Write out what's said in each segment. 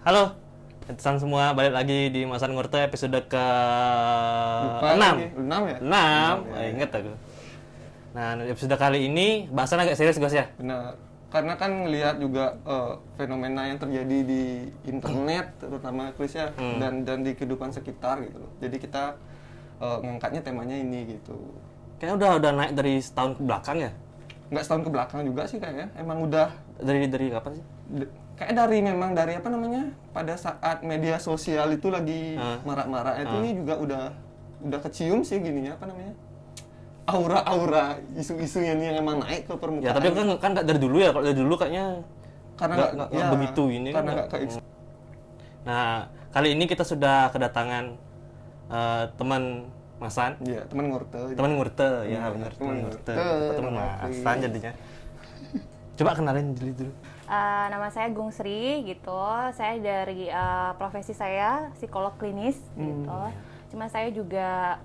Halo, teman semua, balik lagi di Masan Ngurte episode ke-6. 6 ya? 6, inget aku. Nah, episode kali ini bahasan agak serius, Gos ya? Benar. Karena kan ngelihat juga fenomena yang terjadi di internet, terutama Chris ya, dan di kehidupan sekitar gitu loh. Jadi kita ngangkatnya temanya ini gitu. Kayaknya udah naik dari setahun ke belakang ya? Nggak setahun ke belakang juga sih kayaknya. Emang udah Dari kapan sih? kayak dari apa namanya? Pada saat media sosial itu lagi marak-marak itu ini juga udah kecium sih gininya apa namanya? Aura-aura isu-isu yang emang naik ke permukaan. Ya, tapi kan nggak dari dulu ya. Kalau dari dulu kayaknya karena nggak begitu ini. Karena nggak ke Nah, kali ini kita sudah kedatangan teman Masan. Iya, teman Ngurte. Teman Ngurte, ya benar. Teman Ngurte. Teman Masan jadinya. Coba kenalin dulu. Nama saya Gung Sri gitu. Saya dari profesi saya psikolog klinis gitu. Cuma saya juga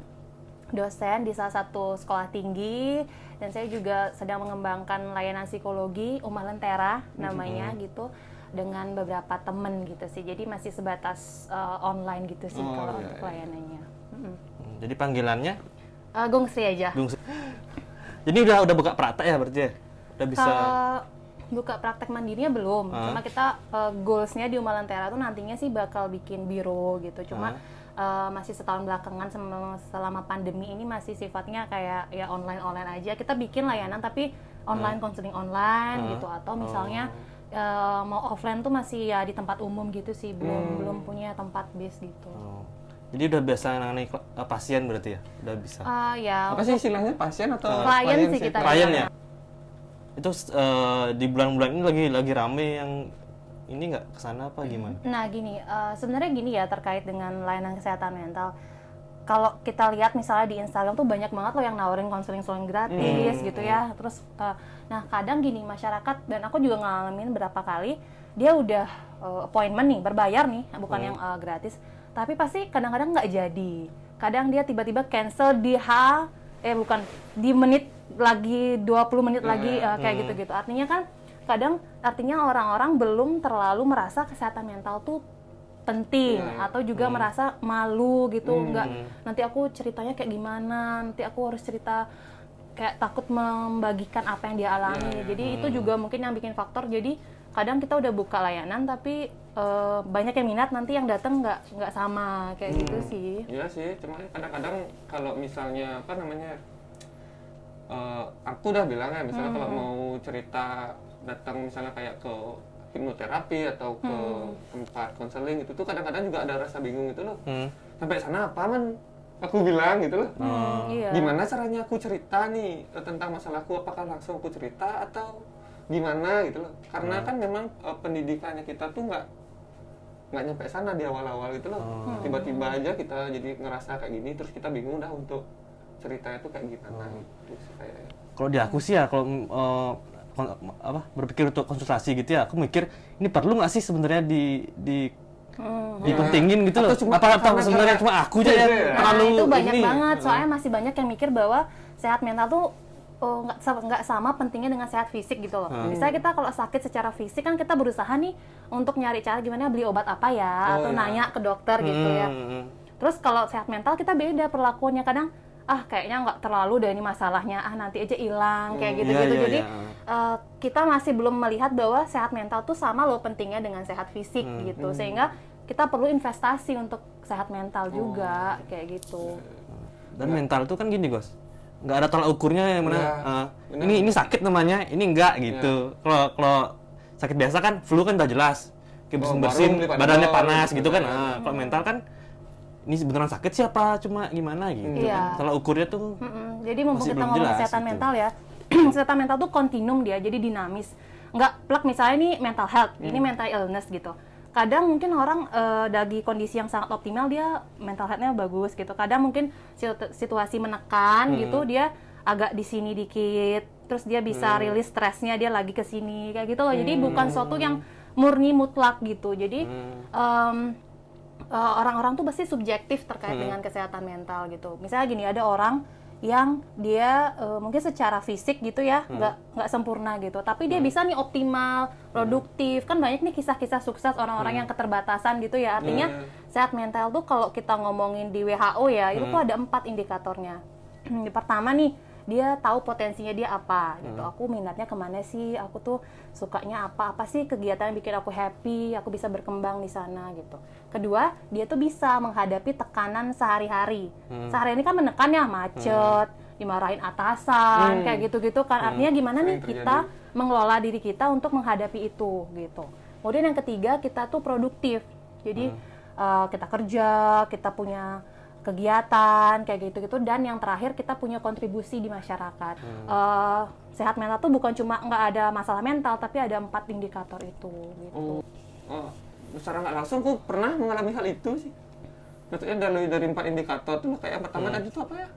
dosen di salah satu sekolah tinggi dan saya juga sedang mengembangkan layanan psikologi Umah Lentera namanya gitu dengan beberapa temen gitu sih. Jadi masih sebatas online gitu sih kalau untuk layanannya. Jadi panggilannya Gung Sri aja. Gung Sri. Jadi udah buka praktek ya berarti ya? Udah bisa buka praktek mandirinya belum, cuma kita goalsnya di Umah Lentera tuh nantinya sih bakal bikin biro gitu, cuma masih setahun belakangan selama pandemi ini masih sifatnya kayak ya online aja. Kita bikin layanan tapi online, konseling online gitu, atau misalnya mau offline tuh masih ya di tempat umum gitu sih, belum punya tempat base gitu. Jadi udah biasa nangani pasien berarti ya? Udah bisa? Ya. Apa sih istilahnya, pasien atau klien sih kita. Klien ya? Itu di bulan-bulan ini lagi rame yang ini nggak kesana apa gimana? Nah gini, sebenarnya gini ya terkait dengan layanan kesehatan mental. Kalau kita lihat misalnya di Instagram tuh banyak banget loh yang nawarin konseling gratis gitu ya. Terus, nah kadang gini masyarakat, dan aku juga ngalamin berapa kali, dia udah appointment nih, berbayar nih, bukan yang gratis. Tapi pasti kadang-kadang nggak jadi. Kadang dia tiba-tiba cancel di menit lagi 20 menit lagi kayak gitu-gitu. Artinya kan orang-orang belum terlalu merasa kesehatan mental tuh penting atau juga merasa malu gitu. Enggak, nanti aku ceritanya kayak gimana, nanti aku harus cerita kayak takut membagikan apa yang dia alami. Jadi itu juga mungkin yang bikin faktor. Jadi kadang kita udah buka layanan tapi banyak yang minat, nanti yang datang nggak sama kayak gitu sih. Iya sih, cuma kadang-kadang kalau misalnya apa namanya, aku udah bilang ya, misalnya kalau mau cerita datang misalnya kayak ke hipnoterapi atau ke tempat konseling itu tuh kadang-kadang juga ada rasa bingung gitu loh. Sampai sana apa man? Aku bilang gitu loh. Iya. Gimana caranya aku cerita nih tentang masalahku? Apakah langsung aku cerita atau gimana gitu loh? Karena kan memang pendidikannya kita tuh nggak nyampe sana di awal-awal gitu loh. Tiba-tiba aja kita jadi ngerasa kayak gini, terus kita bingung dah untuk ceritanya tuh kayak gimana gitu sih kayaknya. Kalau di aku sih ya, kalau berpikir untuk konsultasi gitu ya, aku mikir ini perlu nggak sih sebenarnya dipentingin gitu loh. Apa sebenarnya cuma aku aja yang terlalu itu banyak banget, soalnya masih banyak yang mikir bahwa sehat mental tuh nggak sama pentingnya dengan sehat fisik gitu loh. Misalnya kita kalau sakit secara fisik kan kita berusaha nih untuk nyari cara gimana beli obat apa ya, atau nanya ke dokter gitu ya. Terus kalau sehat mental kita beda perlakuannya, kadang kayaknya nggak terlalu deh ini masalahnya, nanti aja hilang kayak gitu-gitu. Jadi kita masih belum melihat bahwa sehat mental tuh sama loh pentingnya dengan sehat fisik gitu, sehingga kita perlu investasi untuk sehat mental juga kayak gitu. Dan mental tuh kan gini, Gos, nggak ada tolak ukurnya yang mana ini sakit namanya, ini enggak gitu. Kalau sakit biasa kan flu kan udah jelas, kayak bersin badannya panas gitu kan. Kalau mental kan ini beneran sakit siapa cuma gimana gitu kan. Tolak ukurnya tuh jadi mumpung kita ngomong kesehatan mental ya, kesehatan mental tuh kontinum dia, jadi dinamis, nggak plek misalnya ini mental health, ini mental illness gitu. Kadang mungkin orang dari kondisi yang sangat optimal dia mental health-nya bagus gitu. Kadang mungkin situasi menekan gitu, dia agak di sini dikit, terus dia bisa rilis stresnya, dia lagi ke sini kayak gitu loh. Jadi bukan suatu yang murni mutlak gitu. Jadi orang-orang tuh pasti subjektif terkait dengan kesehatan mental gitu. Misalnya gini, ada orang yang dia mungkin secara fisik gitu ya nggak sempurna gitu, tapi dia bisa nih optimal, produktif. Kan banyak nih kisah-kisah sukses orang-orang yang keterbatasan gitu ya. Artinya sehat mental tuh kalau kita ngomongin di WHO ya, itu tuh ada 4 indikatornya. Yang pertama nih, dia tahu potensinya dia apa gitu. Aku minatnya kemana sih, aku tuh sukanya apa sih kegiatan yang bikin aku happy, aku bisa berkembang di sana gitu. Kedua, dia tuh bisa menghadapi tekanan sehari-hari. Sehari ini kan menekan ya, macet, dimarahin atasan, kayak gitu-gitu kan. Artinya gimana nih kita mengelola diri kita untuk menghadapi itu gitu. Kemudian yang ketiga, kita tuh produktif. Jadi kita kerja, kita punya kegiatan kayak gitu-gitu, dan yang terakhir kita punya kontribusi di masyarakat. Sehat mental tuh bukan cuma nggak ada masalah mental, tapi ada 4 indikator itu gitu. Secara nggak langsung aku pernah mengalami hal itu sih. Maksudnya dari 4 indikator tuh kayak yang pertama tadi itu apa ya?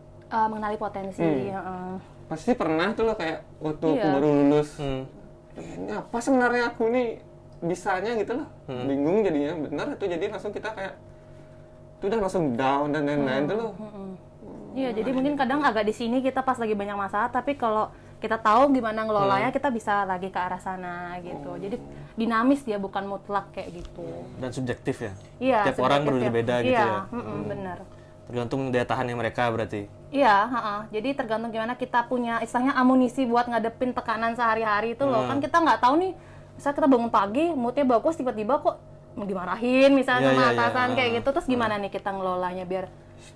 Mengenali potensi. Pasti pernah tuh loh kayak waktu aku baru lulus. Ini apa sebenarnya aku nih bisanya gitu loh. Bingung jadinya, benar itu jadi langsung kita kayak itu udah langsung down dan lain-lain tuh loh. Iya, jadi mungkin kadang agak di sini kita pas lagi banyak masalah, tapi kalau kita tahu gimana ngelolanya, kita bisa lagi ke arah sana gitu. Jadi dinamis dia, bukan mutlak kayak gitu. Dan subjektif ya. Iya, Tiap orang berbeda-beda gitu ya. Benar. Tergantung daya tahannya mereka berarti. Iya, jadi tergantung gimana kita punya istilahnya amunisi buat ngadepin tekanan sehari-hari itu loh. Kan kita nggak tahu nih, misalnya kita bangun pagi, moodnya bagus, tiba-tiba kok dimarahin misalnya sama atasan kayak gitu. Terus gimana nih kita ngelolanya biar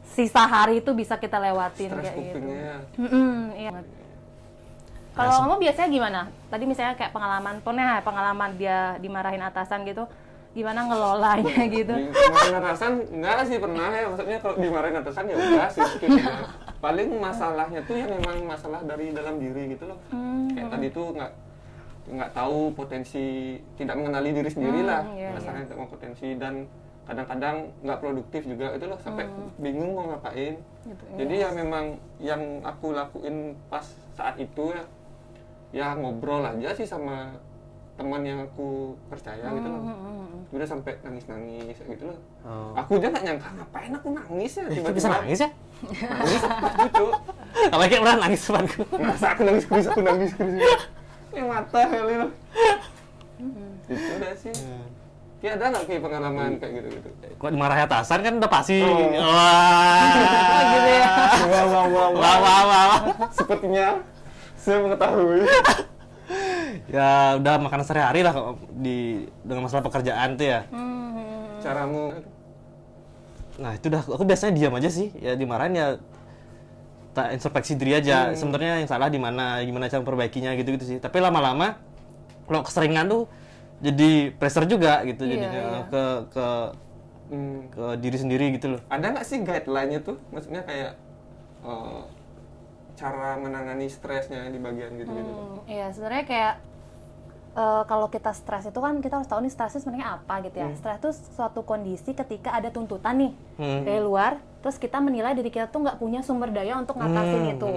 sisa hari itu bisa kita lewatin kayak gitu. Iya. Kalau kamu biasanya gimana? Tadi misalnya kayak pengalaman dia dimarahin atasan gitu, gimana ngelolanya gitu? Dimarahin atasan enggak sih pernah ya, maksudnya kalau dimarahin atasan ya udah sih gitu. Paling masalahnya tuh yang memang masalah dari dalam diri gitu loh. Kayak tadi tuh nggak tahu potensi, tidak mengenali diri sendiri lah, rasanya tidak mau potensi, dan kadang-kadang nggak produktif juga itu loh, sampai bingung mau ngapain gitu. Jadi ya memang yang aku lakuin pas saat itu ya ngobrol aja sih sama teman yang aku percaya gitu loh. Udah sampai nangis-nangis gitu loh. Aku aja nggak nyangka ngapain aku nangis ya, Tiba-tiba bisa nangis ya? nangis pas gitu. Apa kayak pernah nangis depanku? Masa aku nangis yang mata kali loh. Itu udah sih. Kayak ada nggak kayak pengalaman kayak gitu? Kok dimarahin atasan kan udah pasti. Wah, gitu ya. Wah. Sepertinya saya mengetahui. Ya udah makanan sehari-hari lah dengan masalah pekerjaan tuh ya. Caramu. Nah itu udah, aku biasanya diam aja sih. Ya dimarahin ya tak introspeksi diri aja. Sebenarnya yang salah di mana, gimana cara memperbaikinya gitu sih. Tapi lama-lama kalau keseringan tuh jadi pressure juga gitu, jadinya ke diri sendiri gitu loh. Ada nggak sih guideline-nya tuh? Maksudnya kayak cara menangani stresnya di bagian gitu-gitu. Iya, sebenarnya kayak kalau kita stres itu kan kita harus tahu nih stresnya sebenarnya apa gitu ya. Stres itu suatu kondisi ketika ada tuntutan nih dari luar, terus kita menilai diri kita tuh nggak punya sumber daya untuk ngatasin itu.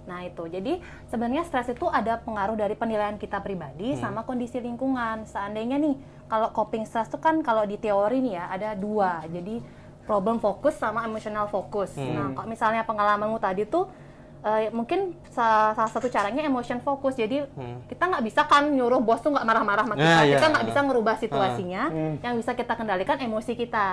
Nah itu, jadi sebenarnya stres itu ada pengaruh dari penilaian kita pribadi sama kondisi lingkungan. Seandainya nih, kalau coping stress tuh kan kalau di teori nih ya ada 2, jadi problem fokus sama emotional fokus. Nah kalau misalnya pengalamanmu tadi tuh mungkin salah satu caranya emotion focus. Jadi kita nggak bisa kan nyuruh bos tuh nggak marah-marah sama kita. Kita nggak bisa ngerubah situasinya. Yang bisa kita kendalikan emosi kita.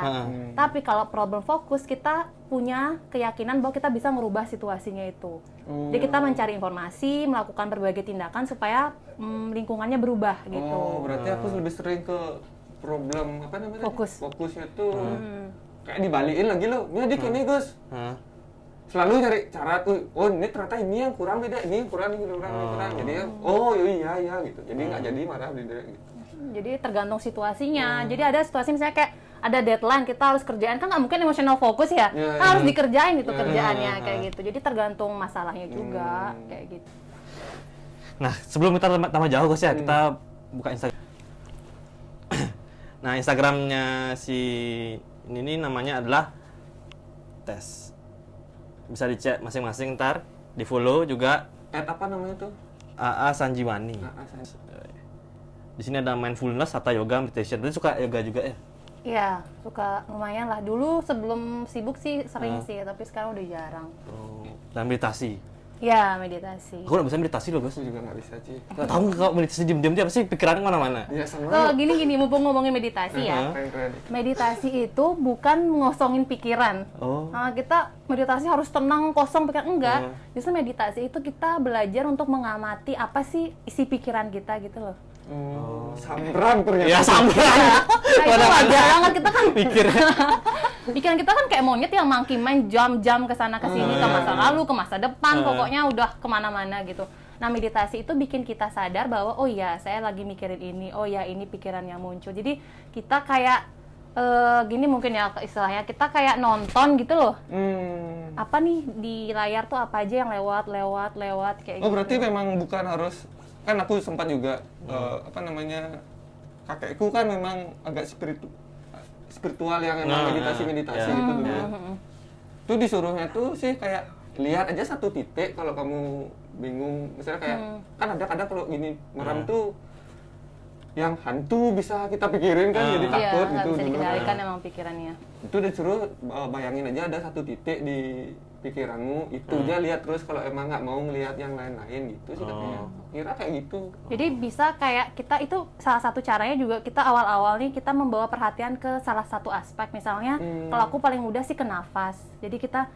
Tapi kalau problem fokus, kita punya keyakinan bahwa kita bisa merubah situasinya itu. Jadi kita mencari informasi, melakukan berbagai tindakan supaya lingkungannya berubah gitu. Berarti aku lebih sering ke problem apa namanya? Fokusnya tuh kayak dibalikin lagi loh. Ini adik ini Gus. Selalu nyari cara tuh, ini ternyata ini yang kurang beda, ini yang kurang. Jadi iya gitu. Jadi nggak jadi marah gitu. Jadi tergantung situasinya. Jadi ada situasi misalnya kayak ada deadline, kita harus kerjaan, kan nggak mungkin emotional fokus ya. Harus dikerjain gitu kerjaannya kayak gitu. Jadi tergantung masalahnya juga kayak gitu. Nah, sebelum kita tambah jauh Gus ya, kita buka Instagram. Nah, Instagramnya si ini namanya adalah tes. Bisa dicek masing-masing, ntar di follow juga. Apa namanya tuh? AA Sanjiwani. Di sini ada mindfulness atau yoga meditation. Tadi suka yoga juga ya? Iya, suka lumayan lah. Dulu sebelum sibuk sih sering sih, tapi sekarang udah jarang. Dan meditasi. Ya, meditasi. Aku nggak bisa meditasi loh, Bos. Aku juga nggak bisa, Ci. Nggak tahu kalau meditasi diam-diam dia pasti pikirannya kemana-mana. Iya, sama. Kalau gini, mumpung ngomongin meditasi ya. Keren-keren. Meditasi itu bukan ngosongin pikiran. Oh. Nah, kita meditasi harus tenang, kosong pikiran, enggak. Justru meditasi itu kita belajar untuk mengamati apa sih isi pikiran kita gitu loh. Sambrang ternyata. Ya sampai. Nah, itu wajar banget, kita kan Pikirnya. pikiran kita kan kayak monyet yang makin main jam-jam ke sana ke sini, ke masa lalu, ke masa depan, pokoknya udah kemana-mana gitu. Nah, meditasi itu bikin kita sadar bahwa oh ya, saya lagi mikirin ini, oh ya ini pikiran yang muncul. Jadi kita kayak gini mungkin ya istilahnya, kita kayak nonton gitu loh. Apa nih di layar tuh apa aja yang lewat kayak Oh, gitu. berarti memang bukan harus, kan aku sempat juga apa namanya, kakekku kan memang agak spiritual yang emang meditasi gitu dulu. Tuh disuruhnya tuh sih kayak lihat aja satu titik kalau kamu bingung, misalnya kayak kan ada kadang kalau gini merem tuh yang hantu bisa kita pikirin kan, jadi takut Iya, nggak gitu bisa dulu. dikendalikan emang pikirannya. Itu disuruh bayangin aja ada satu titik di pikiranmu, itu aja lihat terus kalau emang nggak mau ngelihat yang lain-lain gitu sih katanya. Kira kayak gitu. Jadi bisa kayak kita itu salah satu caranya juga kita awal-awal nih kita membawa perhatian ke salah satu aspek. Misalnya kalau aku paling mudah sih ke nafas. Jadi kita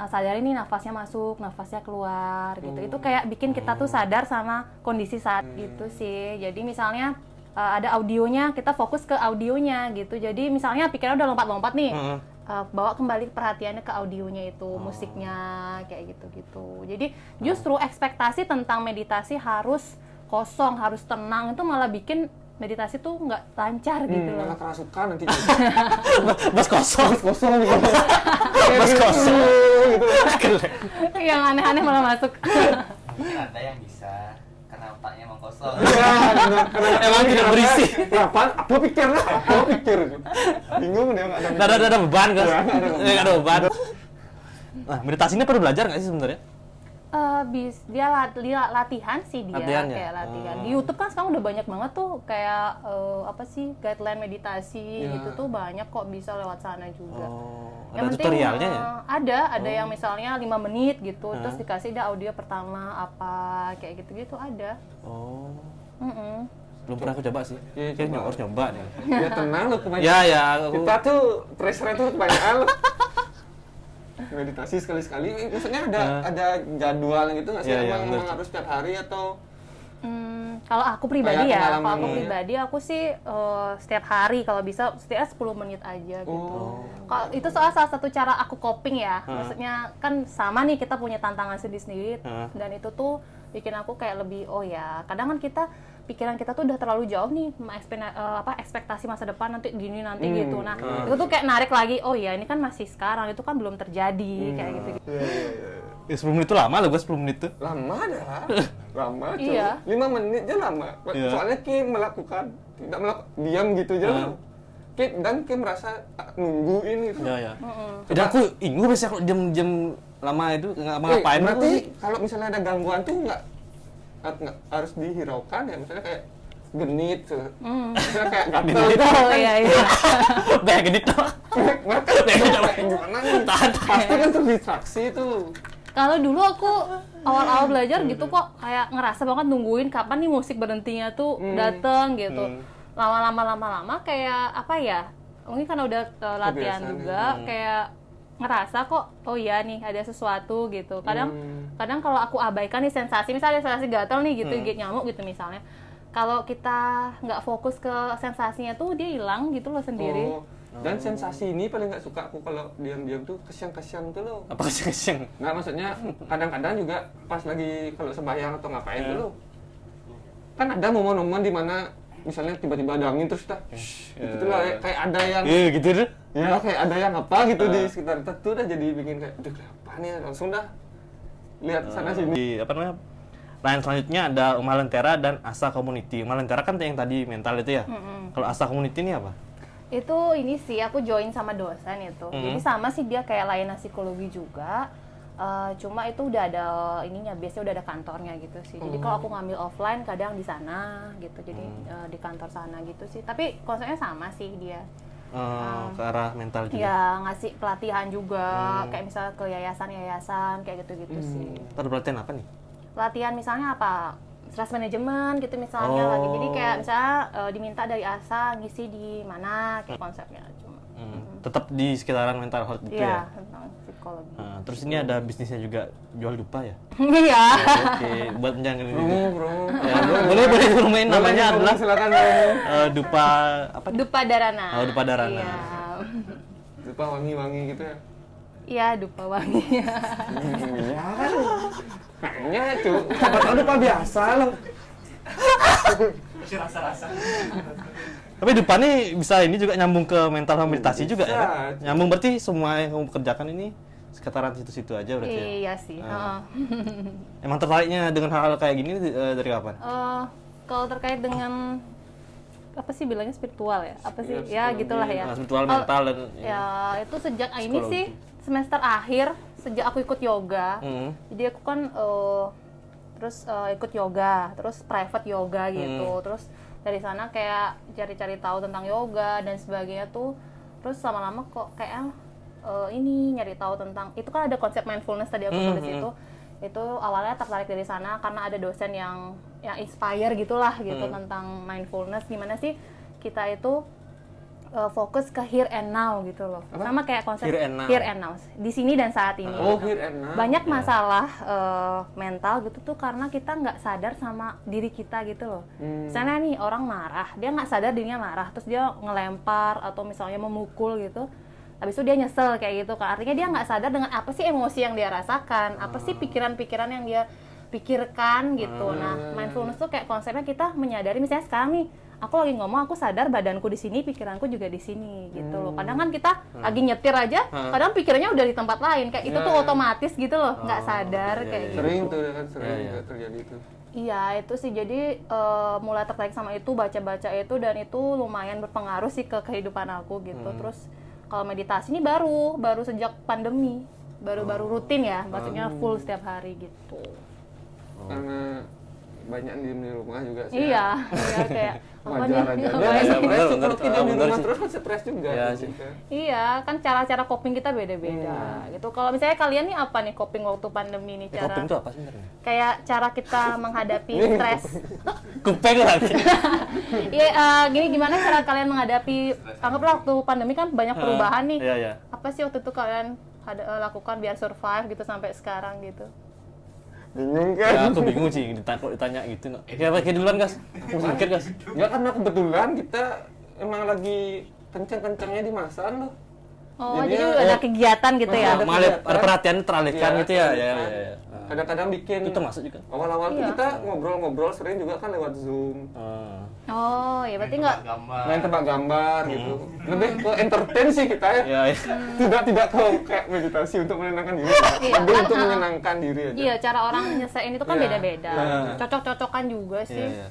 sadarin nih nafasnya masuk, nafasnya keluar gitu. Itu kayak bikin kita tuh sadar sama kondisi saat gitu sih. Jadi misalnya ada audionya, kita fokus ke audionya gitu. Jadi misalnya pikiran udah lompat-lompat nih. Bawa kembali perhatiannya ke audionya itu, musiknya kayak gitu-gitu. Jadi justru ekspektasi tentang meditasi harus kosong, harus tenang itu malah bikin meditasi tuh nggak lancar gitu loh. Malah kerasukan nanti. Bos kosong. Kosong gitu. Bos kosong. Gitu. Yang aneh-aneh malah masuk. Mungkin ada yang bisa karena otaknya emang kosong. Iya, Emang tidak berisi. Kenapa? Apa pikirnya? Apa pikir? Bingung dia nggak ada. Nggak ada beban, Guys. Nggak ada beban. Nggak ada beban. Nah, meditasi ini perlu belajar nggak sih sebenarnya? Dia latihan sih dia, Latihan ya? kayak latihan. Di YouTube kan sekarang udah banyak banget tuh kayak apa sih guideline meditasi gitu tuh banyak kok, bisa lewat sana juga. Ada tutorialnya ya? Ada yang misalnya 5 menit gitu, terus dikasih dia audio pertama apa kayak gitu-gitu ada. Oh. Mm-mm. Belum pernah aku coba sih. Iya, Kayaknya coba. harus nyoba nih. Ya tenang lu kebanyakan. Ya, aku Kita tuh pressure tuh kebanyakan lu. Meditasi sekali-sekali, maksudnya ada jadwal gitu nggak sih? Iya, iya, emang bener. harus setiap hari atau? Kalau aku pribadi Kayak ya, kalau pengalaman aku lu. pribadi aku sih setiap hari kalau bisa setidaknya 10 menit aja gitu. Kalau itu salah satu cara aku coping ya. Maksudnya kan sama nih kita punya tantangan sendiri-sendiri dan itu tuh bikin aku kayak lebih oh ya, kadang kan pikiran kita tuh udah terlalu jauh nih ekspektasi masa depan nanti gini nanti gitu. Nah, itu tuh kayak narik lagi, oh ya ini kan masih sekarang, itu kan belum terjadi kayak gitu. Ya, 10 menit itu lama loh, gue 10 menit tuh. Lama dah, lama cuy. Iya. 5 menit aja lama. Iya. Soalnya Ki melakukan, tidak diam gitu aja loh. Dan Ki merasa nungguin gitu. Ya. Dan aku ingu biasanya kalau jam-jam lama itu nggak ngapain. Berarti kalau misalnya ada gangguan tuh nggak harus dihiraukan ya, misalnya kayak genit tuh. Misalnya kayak gatel gitu. Oh iya. Kayak gini tuh. Gimana nih? Pasti kan terdistraksi tuh. Kalau dulu aku awal-awal belajar gitu kok kayak ngerasa banget nungguin kapan nih musik berhentinya tuh dateng gitu. Lama-lama kayak apa ya? Mungkin karena udah latihan Kebiasaan juga kayak ngerasa kok oh iya nih ada sesuatu gitu. Kadang kalau aku abaikan nih sensasi, misalnya ada sensasi gatel nih gitu, gigit nyamuk gitu misalnya. Kalau kita nggak fokus ke sensasinya tuh dia hilang gitu loh sendiri. Dan sensasi ini paling nggak suka aku kalau diam-diam tuh kesiang-kesiang tuh loh. Apa keseng? Nggak, maksudnya kadang-kadang juga pas lagi kalau sembahyang atau ngapain tuh loh. Kan ada momen-momen di mana misalnya tiba-tiba ada angin terus kita gitu lah, kayak ada yang Iya gitu deh. ya kayak ada yang apa gitu di sekitar kita tuh udah jadi bikin kayak aduh apa nih, langsung dah lihat sana sini. Di apa namanya? Lain selanjutnya ada Umalentera dan Asa Community. Umalentera kan yang tadi mental itu ya. Kalau Asa Community ini apa? Itu ini sih aku join sama dosen itu. Jadi sama sih dia kayak layanan psikologi juga. Cuma itu udah ada ininya, biasanya udah ada kantornya gitu sih. Jadi kalau aku ngambil offline kadang di sana gitu. Jadi di kantor sana gitu sih. Tapi konsepnya sama sih dia. ke arah mental juga. Ya, ngasih pelatihan juga, kayak misalnya ke yayasan-yayasan, kayak gitu-gitu sih. Ada pelatihan apa nih? Pelatihan misalnya apa? Stress management gitu misalnya lagi. Jadi kayak misalnya diminta dari ASA ngisi di mana, kayak konsepnya cuma. Tetap di sekitaran mental health gitu ya? Iya, tentang psikologi. Nah, terus ini ada bisnisnya juga, jual dupa ya? Iya. Oke, buat menjangan ini. Bro. Ya, boleh dirumain, namanya adalah silakan bro. dupa apa? Dupa Darana. Oh, Dupa Darana. Iya. Lupa wangi-wangi gitu ya. Iya, dupa wangi. Iya kan. Kayaknya itu. Siapa tahu lupa biasa loh. Rasa-rasa. Tapi dupa nih bisa ini juga nyambung ke mental sama meditasi juga ya? Bisa. Kan? Nyambung berarti semua yang kamu kerjakan ini sekitaran situ-situ aja berarti ya? Iya sih. heeh. Emang tertariknya dengan hal-hal kayak gini dari kapan? Kalau terkait dengan apa sih bilangnya spiritual ya? Apa sih? Ya gitulah ya. Spiritual, Kalau- mental, dan Ya itu sejak ini psikologi. sih semester akhir sejak aku ikut yoga. Jadi aku kan terus ikut yoga, terus private yoga gitu. Terus dari sana kayak cari-cari tahu tentang yoga dan sebagainya tuh. Terus lama-lama kok kayak ini nyari tahu tentang itu kan ada konsep mindfulness tadi aku tulis itu. Itu awalnya tertarik dari sana karena ada dosen yang inspire gitulah gitu tentang mindfulness, gimana sih kita itu fokus ke here and now gitu loh. Sama kayak konsep Here and now. di sini dan saat ini. Oh, here and now. Banyak masalah mental gitu tuh karena kita nggak sadar sama diri kita gitu loh. Misalnya nih orang marah, dia nggak sadar dirinya marah, terus dia ngelempar atau misalnya memukul gitu. Habis itu dia nyesel kayak gitu kan. Artinya dia nggak sadar dengan apa sih emosi yang dia rasakan, apa sih pikiran-pikiran yang dia pikirkan gitu. Nah, mindfulness tuh kayak konsepnya kita menyadari misalnya sekarang nih aku lagi ngomong, aku sadar badanku di sini, pikiranku juga di sini gitu loh. Kadang kan kita lagi nyetir aja, kadang pikirannya udah di tempat lain. Kayak itu tuh otomatis gitu loh, nggak sadar kayak gitu. Sering tuh kan sering terjadi itu. Iya, itu sih. Jadi mulai tertarik sama itu, baca-baca itu, dan itu lumayan berpengaruh sih ke kehidupan aku gitu. Terus kalau meditasi ini baru sejak pandemi, baru rutin ya, maksudnya full setiap hari gitu. Karena banyak diem di rumah juga sih. Iya, iya kayak apa nih? Wajar aja. Apa Ya, nih? stres bener, tuh bener. kalau tidak di Bener rumah sih. terus kan stres juga. Iya gitu. sih. Iya, kan cara-cara coping kita beda-beda gitu. Kalau misalnya kalian nih apa nih coping waktu pandemi nih cara? Coping itu apa sebenarnya? Kayak cara kita menghadapi stres. Kupeng lagi. Iya, gini gimana cara kalian menghadapi? Anggaplah waktu pandemi kan banyak perubahan nih. Iya, iya. Apa sih waktu itu kalian lakukan biar survive gitu sampai sekarang gitu? Bingung Ya, kan? aku bingung sih kalau ditanya gitu. Kayak duluan, Gas. Aku mikir, Gas. Ya karena kebetulan kita emang lagi kenceng-kencengnya di Masan loh. Oh, Jadi jadi ya, udah ada kegiatan gitu ya? ada Malah kegiatan. ada perhatian teralihkan Iya, gitu ya. teralihkan. Ya. Kadang-kadang bikin. Itu termasuk juga. Awal-awal tuh Iya. kita ngobrol-ngobrol sering juga kan lewat Zoom. Oh, ya berarti nggak. gambar. Main tebak gambar gitu. Lebih ke entertain sih kita ya. Ya, ya. Tidak ke kayak meditasi untuk menenangkan diri. Iya, Lebih kan, untuk menyenangkan diri aja. Iya, cara orang nyelesain itu kan Iya. beda-beda. Cocok-cocokan juga sih. Iya, iya.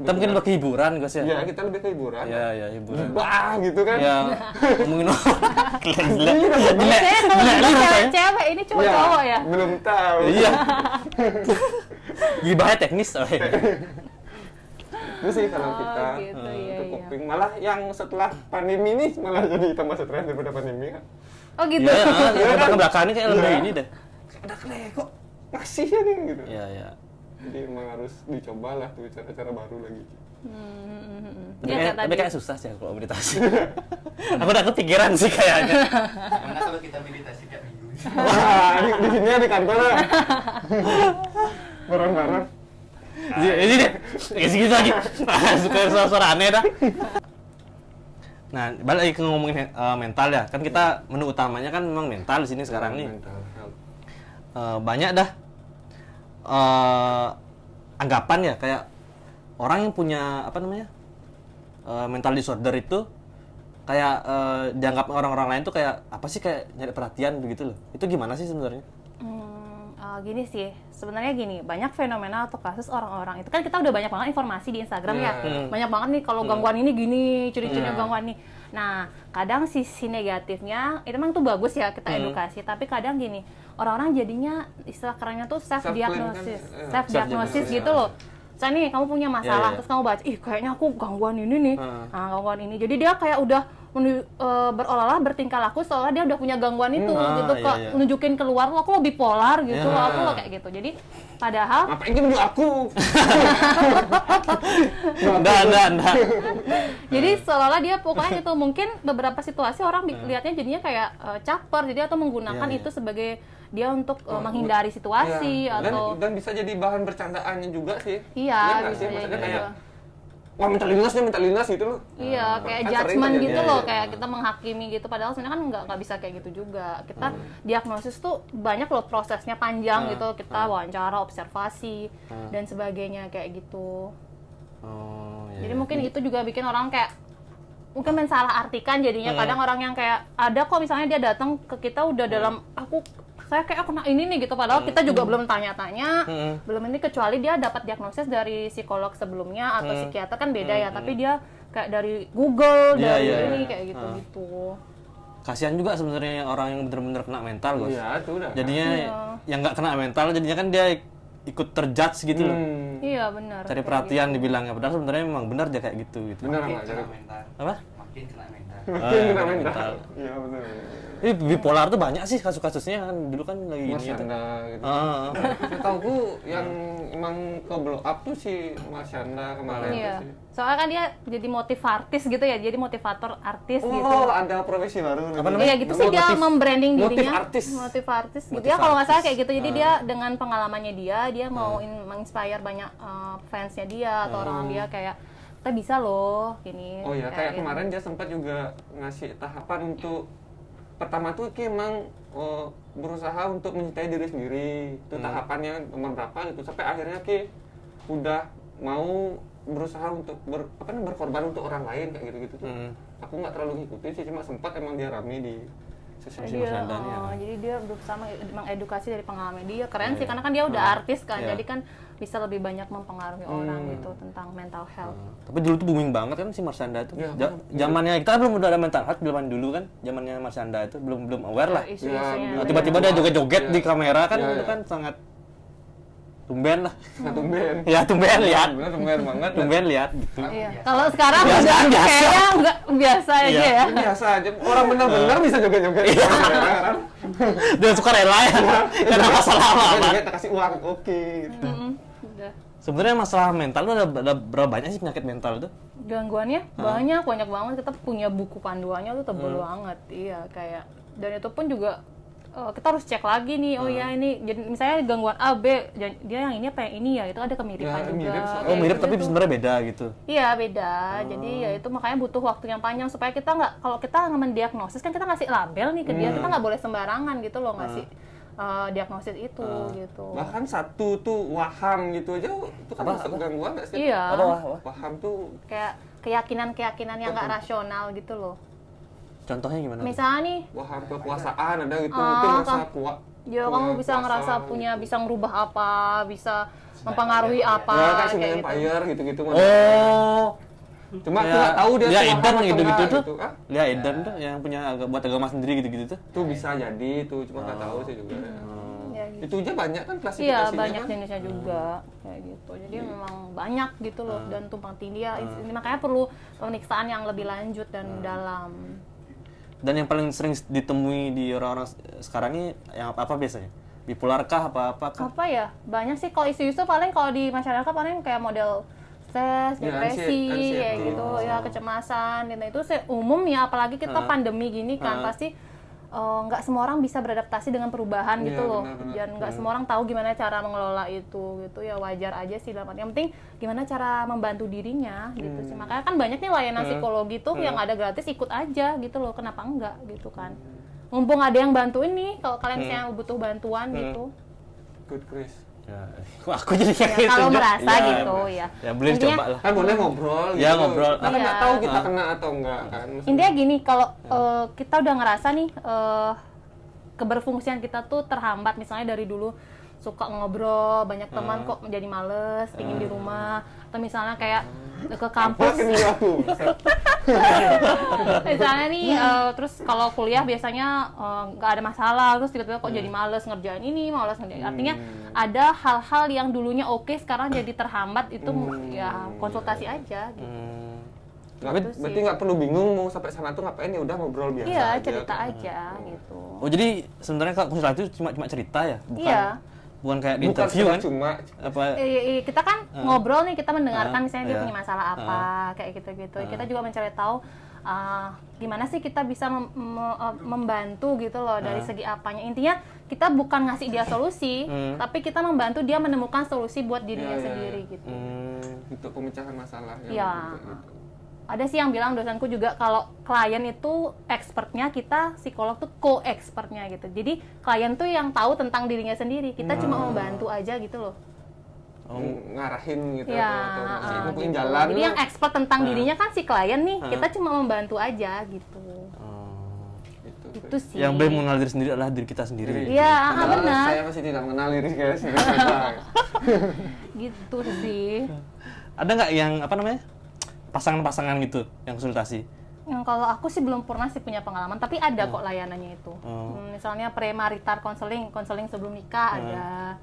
Kita mungkin lebih hiburan, Gas ya. Iya, kita lebih ke hiburan. Iya, iya, hiburan. Bah gitu kan. Ya, ngomongin gila. Ini cewek-cewek, ini cowok-cowok ya? Belum tahu. Iya. Gibahnya teknis. Oh, iya. Itu sih kalau kita gitu, iya, untuk iya. coping. Malah yang setelah pandemi ini malah jadi tambah stres daripada pandemi kan. Oh gitu. Iya, ke belakang ini kayak lebih ini deh. Ada kok masih ya nih gitu. Iya, iya. Jadi emang harus dicoba lah tuh cara-cara baru lagi. Ya, Tapi kayak susah sih kalau meditasi. Aku udah kepikiran sih kayaknya. Gimana kalau kita meditasi tiap minggu? Wah, di sini di kantor ya. Bareng-bareng. Ini deh, kayak segitu lagi. Suka suara-suara aneh dah. Nah, balik lagi ke ngomongin mental ya. Kan kita menu utamanya kan memang mental di sini sekarang nih. Mental health. Banyak dah anggapan ya kayak orang yang punya apa namanya mental disorder itu kayak dianggap orang-orang lain tuh kayak apa sih, kayak nyari perhatian begitu loh. Itu gimana sih sebenarnya? Gini sih, sebenarnya gini, banyak fenomena atau kasus orang-orang itu kan kita udah banyak banget informasi di Instagram ya, banyak banget nih kalau gangguan ini gini, ciri-cirinya gangguan ini. Nah, kadang sisi negatifnya itu memang tuh bagus ya kita edukasi, tapi kadang gini, orang-orang jadinya istilah kerennya tuh self diagnosis, Self-claim kan, gitu loh. Misalnya nih kamu punya masalah, terus kamu baca, ih kayaknya aku gangguan ini nih, nah gangguan ini. Jadi dia kayak udah berolah bertingkah laku seolah dia udah punya gangguan itu gitu, kok nunjukin keluar lo aku bipolar gitu, aku lo kayak gitu. Jadi padahal Apa ini menurut aku? Enggak. jadi seolah-olah dia pokoknya gitu, mungkin beberapa situasi orang lihatnya jadinya kayak caper, jadi atau menggunakan itu sebagai dia untuk menghindari situasi atau dan bisa jadi bahan bercandaannya juga sih. iya nggak bisa sih? jadi Maksudnya gitu. kayak wah mental illness gitu loh. Iya, kayak Kan sering judgement terjadi. gitu loh, kayak kita menghakimi gitu. Padahal sebenarnya kan nggak bisa kayak gitu juga. Kita diagnosis tuh banyak loh prosesnya panjang gitu. Kita wawancara, observasi dan sebagainya kayak gitu. Oh, iya. Jadi mungkin itu juga bikin orang kayak mungkin mensalah artikan jadinya. Kadang orang yang kayak ada kok misalnya dia datang ke kita udah dalam saya kayak kena ini nih gitu, padahal kita juga belum tanya-tanya, belum ini, kecuali dia dapat diagnosis dari psikolog sebelumnya atau psikiater kan beda ya, tapi dia kayak dari Google, dari ini kayak gitu-gitu. Kasihan juga sebenarnya orang yang benar-benar kena mental, Bos. Iya, itu udah. Jadinya yang nggak kena mental jadinya kan dia ikut terjudge gitu loh. Iya benar. Cari perhatian dibilangnya, padahal sebenarnya memang benar dia kayak gitu. Benar Makin nggak? kena mental. Apa? Makin kena mental. Mungkin kena mental. mental. Iya benar. Ini bipolar tuh banyak sih kasus-kasusnya kan, dulu kan lagi Mas ini itu. Yanda gitu. Ah. Setahuku yang emang ke blow up tuh si Mas Yanda kemarin Iya. tuh sih. Soalnya kan dia jadi motivatis gitu ya, jadi motivator artis gitu. Oh, ada profesi baru. Apa namanya? Iya gitu sih, dia membranding dirinya Motif artis gitu Motif ya, kalau nggak salah artis. kayak gitu. Jadi dia dengan pengalamannya dia mau menginspire banyak fansnya dia atau orang dia kayak kita bisa loh gini. Oh ya, kayak gitu. kemarin dia sempat juga ngasih tahapan untuk pertama tuh Ki emang berusaha untuk mencintai diri sendiri. Itu tahapannya nomor berapa gitu. Sampai akhirnya Ki udah mau berusaha untuk berkorban untuk orang lain kayak gitu-gitu tuh. Aku nggak terlalu ngikutin sih, cuma sempat emang dia rame di sosial Dia, media. jadi dia berusaha mengedukasi dari pengalaman dia. Keren sih karena kan dia udah artis kan, jadi kan bisa lebih banyak mempengaruhi orang gitu tentang mental health. Tapi dulu tuh booming banget kan si Marshanda itu. Iya, Zamannya kita kan belum udah ada mental health zaman dulu kan, zamannya Marshanda itu belum aware lah. Isu-isunya. Nah, tiba-tiba dia joget-joget Iya. di kamera kan, Iya, itu iya. kan sangat tumben lah. Nah, tumben. Ya tumben lihat. Bener tumben banget. Tumben lihat gitu. Iya. Kalau sekarang Biasa, udah biasa. kayaknya nggak biasa aja Iya. ya. Biasa aja. Orang bener-bener bisa joget-joget. Dia suka rela ya. Karena masalah apa? Joget kasih uang, oke. Gitu. Udah. Sebenarnya masalah mental itu ada berapa banyak sih penyakit mental itu? Gangguannya banyak banget. Kita punya buku panduannya tuh tebel banget. Iya, kayak dan itu pun juga kita harus cek lagi nih. Oh ya ini jadi misalnya gangguan A, B, dia yang ini apa yang ini ya, itu ada kemiripan Ya, juga. mirip, kayak Oh mirip gitu tapi tuh. sebenarnya beda gitu. Iya beda. Jadi ya itu makanya butuh waktu yang panjang supaya kita nggak, kalau kita mendiagnosis kan kita ngasih label nih ke dia, kita nggak boleh sembarangan gitu loh ngasih diagnosis itu gitu. Bahkan satu tuh waham gitu aja, itu kan masuk gangguan nggak sih? Iya. Waham tuh Kayak keyakinan yang nggak rasional gitu loh. Contohnya gimana? Misalnya nih, waham kekuasaan ada gitu, mungkin masa kuat. ya kamu bisa ngerasa bisa ngerubah apa, bisa mempengaruhi apa, Ya kayak Singa kayak gitu. Empire gitu-gitu. Oh. Cuma aku nggak tahu dia Lia tuh Eden waham atau gitu-gitu nggak tuh. gitu. Ah, Lia Eden tuh yang punya buat agama sendiri gitu-gitu tuh. itu bisa jadi tuh, cuma nggak tahu sih juga. Ya, gitu. Itu aja banyak kan Iya klasifikasinya banyak kan. jenisnya juga kayak gitu. Jadi memang banyak gitu loh dan tumpang tindih ya. Ini makanya perlu pemeriksaan yang lebih lanjut dan dalam. Dan yang paling sering ditemui di orang-orang sekarang ini yang apa biasanya? Bipolar kah apa kah? Apa ya? Banyak sih kalau isu-isu paling kalau di masyarakat paling kayak model stres, Ya, depresi, anxiety. kayak gitu, ya kecemasan, gitu. Itu umum ya, apalagi kita pandemi gini kan, pasti nggak semua orang bisa beradaptasi dengan perubahan Iya, gitu loh, benar-benar. dan nggak semua orang tahu gimana cara mengelola itu, gitu ya wajar aja sih dalam arti. Yang penting gimana cara membantu dirinya, gitu sih. Makanya kan banyak nih layanan psikologi tuh yang ada gratis, ikut aja gitu loh, kenapa enggak gitu kan? Mumpung ada yang bantuin nih, kalau kalian misalnya butuh bantuan gitu. Good Chris. Ya, aku jadi kayak Ya, gitu. kalau juga. merasa Ya, gitu ya. Ya boleh Intinya- coba lah. Kan boleh ngobrol gitu. Ya, ngobrol. Kita kan nggak Iya. tahu kita kena atau enggak kan. Intinya gini, kalau kita udah ngerasa nih keberfungsian kita tuh terhambat, misalnya dari dulu suka ngobrol, banyak teman kok menjadi males, pingin di rumah, atau misalnya kayak ke kampus Apa ini aku? misalnya nih terus kalau kuliah biasanya nggak ada masalah, terus tiba-tiba kok jadi males ngerjain ini, males ngerjain, artinya ada hal-hal yang dulunya oke sekarang jadi terhambat, itu ya konsultasi aja gitu. Berarti nggak perlu bingung mau sampai sana tuh ngapain, ya udah ngobrol biasa Iya, aja. cerita aja gitu. Oh, jadi sebenarnya kalau konsultasi itu cuma cerita ya, bukan Iya. bukan kayak di Bukan interview sekedar kan? cuma Apa Kita kan ngobrol nih, kita mendengarkan misalnya dia iya. punya masalah apa, kayak gitu-gitu. Kita juga mencari tahu gimana sih kita bisa membantu gitu loh dari segi apanya. Intinya kita bukan ngasih dia solusi, tapi kita membantu dia menemukan solusi buat dirinya sendiri gitu. untuk pemecahan masalah. Iya. Gitu. Ada sih yang bilang dosenku juga kalau klien itu expertnya, kita psikolog tuh co-expertnya gitu. Jadi klien tuh yang tahu tentang dirinya sendiri, kita cuma membantu aja gitu loh. Ngarahin gitu Ya, atau nentuin gitu. jalan. Jadi yang expert tentang dirinya kan si klien nih, kita cuma membantu aja gitu. Itu sih. yang boleh mengenal diri sendiri adalah diri kita sendiri. Iya, Padahal benar. saya masih tidak mengenal diri saya sendiri. Gitu sih. Ada nggak yang apa namanya pasangan-pasangan gitu yang konsultasi? Kalau aku sih belum pernah sih punya pengalaman, tapi ada kok layanannya itu. Misalnya premarital counseling sebelum nikah ada,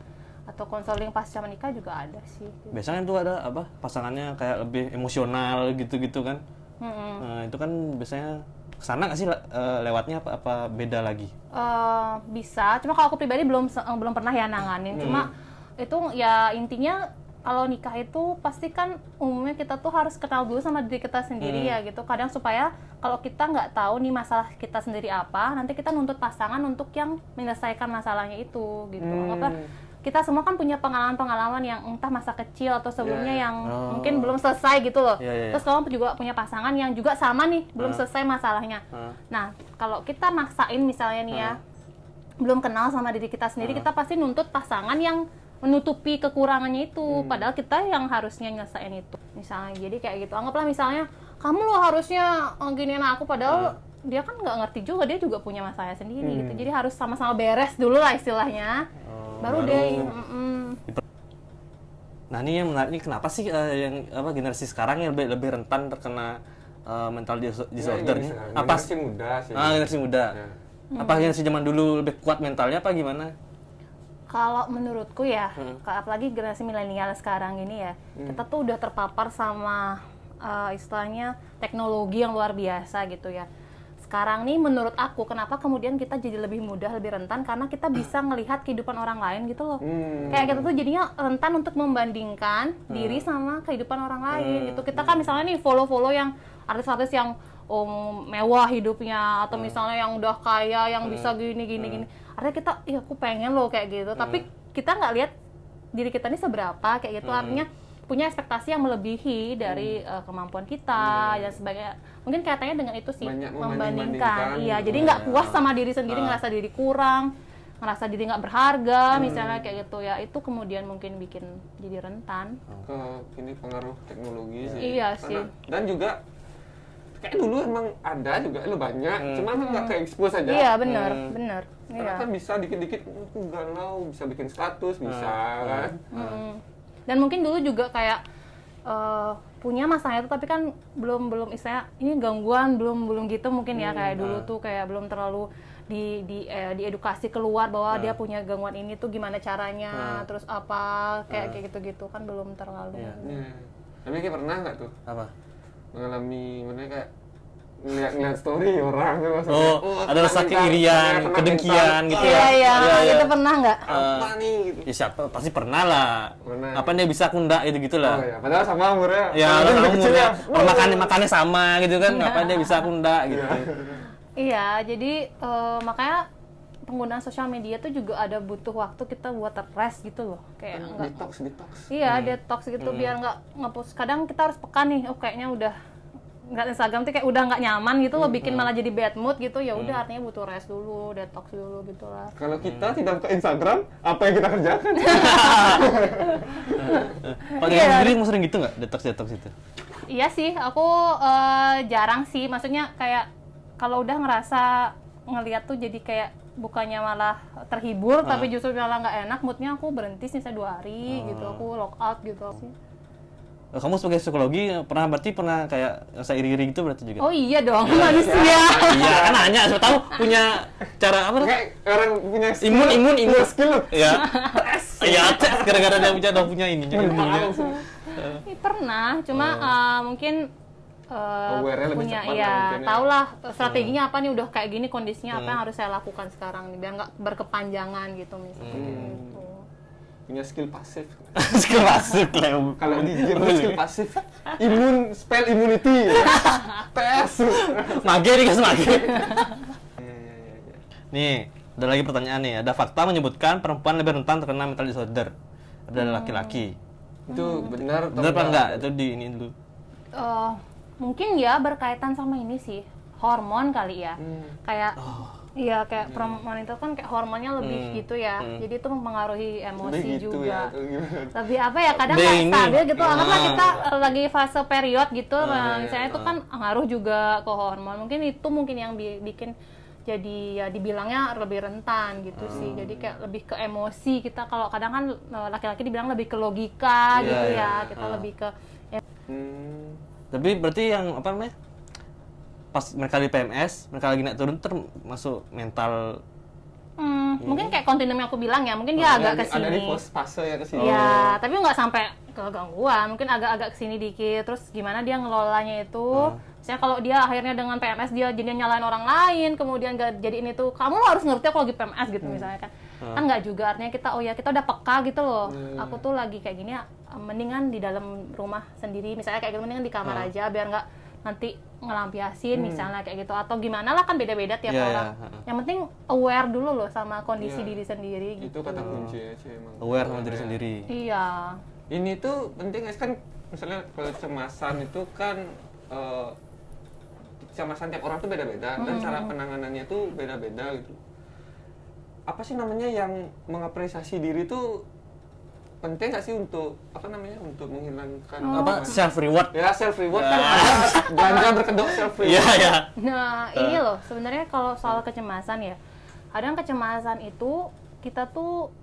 atau konseling pasca menikah juga ada sih. Biasanya itu ada apa pasangannya kayak lebih emosional gitu-gitu kan? Nah, itu kan biasanya kesana nggak sih lewatnya apa beda lagi? Bisa, cuma kalau aku pribadi belum pernah ya nanganin. Cuma itu ya intinya kalau nikah itu pasti kan umumnya kita tuh harus kenal dulu sama diri kita sendiri ya gitu. Kadang supaya kalau kita nggak tahu nih masalah kita sendiri apa, nanti kita nuntut pasangan untuk yang menyelesaikan masalahnya itu gitu. Apa kita semua kan punya pengalaman-pengalaman yang entah masa kecil atau sebelumnya yang mungkin belum selesai gitu loh. Terus kamu juga punya pasangan yang juga sama nih, belum selesai masalahnya. Nah, kalau kita maksain misalnya nih ya, belum kenal sama diri kita sendiri, kita pasti nuntut pasangan yang menutupi kekurangannya itu, padahal kita yang harusnya nyelesain itu. Misalnya jadi kayak gitu, anggaplah misalnya kamu lo harusnya giniin aku, padahal dia kan nggak ngerti juga, dia juga punya masalah sendiri gitu. Jadi harus sama-sama beres dulu lah istilahnya, baru deh. Nah, ini yang menarik, ini kenapa sih yang generasi sekarang yang lebih rentan terkena mental disorder ini? Apa generasi muda sih. Generasi muda. Ya. Apa generasi zaman dulu lebih kuat mentalnya apa gimana? Kalau menurutku ya, apalagi generasi milenial sekarang ini ya, kita tuh udah terpapar sama istilahnya teknologi yang luar biasa gitu ya. Sekarang nih menurut aku, kenapa kemudian kita jadi lebih mudah, lebih rentan, karena kita bisa ngelihat kehidupan orang lain gitu loh. Kayak kita tuh jadinya rentan untuk membandingkan diri sama kehidupan orang lain gitu. Kita kan misalnya nih follow-follow yang artis-artis yang mewah hidupnya, atau misalnya yang udah kaya, yang bisa gini. Artinya kita, iya aku pengen loh kayak gitu, tapi kita nggak lihat diri kita ini seberapa kayak gitu. Artinya punya ekspektasi yang melebihi dari kemampuan kita dan sebagainya. Mungkin kaitannya dengan itu sih, Banyak membandingkan. Iya, jadi nggak puas sama diri sendiri, ngerasa diri kurang, ngerasa diri nggak berharga, misalnya kayak gitu ya. Itu kemudian mungkin bikin jadi rentan. Ini pengaruh teknologi sih. Iya sih. Dan juga kayak dulu emang ada juga banyak, cuma kan nggak kayak expose aja. Iya, benar. Karena kan bisa dikit-dikit aku galau, bisa bikin status, bisa kan. Dan mungkin dulu juga kayak punya masalah itu, tapi kan belum istilahnya ini gangguan belum gitu mungkin ya, kayak dulu tuh kayak belum terlalu diedukasi keluar bahwa dia punya gangguan ini tuh gimana caranya, terus apa kayak gitu kan belum terlalu. Tapi kayak pernah nggak tuh Apa? mengalami mana kayak ngeliat story orang tuh maksudnya, ada rasa keirian, kedengkian gitu ya. Iya, itu pernah nggak? apa nih gitu. Ya siapa pasti pernah lah. Pernah. Apa dia bisa aku enggak gitu lah. Oh ya, padahal sama umurnya. Ya, Padahal sama lebih kecil umurnya. ya. Makannya sama gitu kan. Apa dia bisa aku enggak gitu. Iya, jadi makanya penggunaan sosial media tuh juga ada butuh waktu kita buat rest gitu loh, kayak enggak detox. iya detox gitu, biar nggak ngepost. Kadang kita harus peka nih, kayaknya udah nggak Instagram tuh kayak udah nggak nyaman gitu loh, bikin malah jadi bad mood gitu. Ya udah, artinya butuh rest dulu, detox dulu gitu lah. Kalau kita tidak buka Instagram, apa yang kita kerjakan? Kalau dia sendiri mau sering gitu nggak detox itu? Iya sih, aku jarang sih, maksudnya kayak kalau udah ngerasa ngeliat tuh jadi kayak bukannya malah terhibur, tapi justru malah nggak enak moodnya, aku berhenti sisa 2 hari gitu, aku lock out gitu sih. Kamu sebagai psikologi pernah kayak rasa iri-iri gitu berarti juga? Oh iya dong, manusia. Iya, kan nanya, siapa tahu punya cara apa? Kayak orang punya skill, Imun. punya skill loh. Iya. Iya, gara-gara dia punya ininya. Pernah, cuma mungkin Aware-nya lebih punya cepat lah mungkin ya. tahu lah strateginya apa nih, udah kayak gini kondisinya apa yang harus saya lakukan sekarang nih biar nggak berkepanjangan gitu misalnya. Gitu. Punya skill pasif. Skill masuk lah. Kalau di game skill pasif, imun, spell immunity. PS. Mage nih guys, mage. Iya. Nih, ada lagi pertanyaan nih. Ada fakta menyebutkan perempuan lebih rentan terkena mental disorder daripada laki-laki. Itu benar atau Benar apa enggak? Itu di ini dulu. Mungkin ya berkaitan sama ini sih, hormon kali ya. Kayak iya, kayak perempuan itu kan kayak hormonnya lebih gitu ya. Jadi itu mempengaruhi emosi Lebih gitu juga. ya, atau gimana? Lebih apa ya, kadang Deh, nggak ini. stabil gitu. Anggaplah kita lagi fase period gitu, misalnya itu kan ngaruh juga ke hormon. Mungkin itu yang bikin jadi ya dibilangnya lebih rentan gitu sih. Jadi kayak lebih ke emosi kita. Kalau kadang kan laki-laki dibilang lebih ke logika Iya, gitu iya. ya. Kita lebih ke Tapi berarti yang apa namanya? Pas mereka di PMS, mereka lagi naik turun termasuk mental. mungkin kayak kontinuum yang aku bilang ya, mungkin dia agak kesini. Ada di fase ya kesini. Iya, tapi nggak sampai ke gangguan, mungkin agak-agak kesini dikit. Terus gimana dia ngelolanya itu? Misalnya kalau dia akhirnya dengan PMS dia jadinya nyalain orang lain, kemudian gak jadiin itu, kamu harus ngerti aku lagi PMS gitu misalnya kan. Kan nggak juga, artinya kita kita udah peka gitu loh. Aku tuh lagi kayak gini, mendingan di dalam rumah sendiri, misalnya kayak gitu, mendingan di kamar aja biar nggak nanti ngelampiasin misalnya kayak gitu, atau gimana lah, kan beda-beda tiap Iya, orang. iya. Yang penting aware dulu loh sama kondisi Iya. diri sendiri gitu. Itu kata kunci sih emang. Aware sama diri sendiri. Iya. Ini tuh penting guys, kan misalnya kalau kecemasan itu kan kecemasan tiap orang tuh beda-beda dan cara penanganannya tuh beda-beda gitu. Apa sih namanya yang mengapresiasi diri tuh penting nggak sih untuk untuk menghilangkan Apa self reward? ya self reward kan ada belanja berkedok self reward. Iya, iya. Nah, ini loh sebenarnya kalau soal kecemasan ya. Kadang kecemasan itu kita tuh,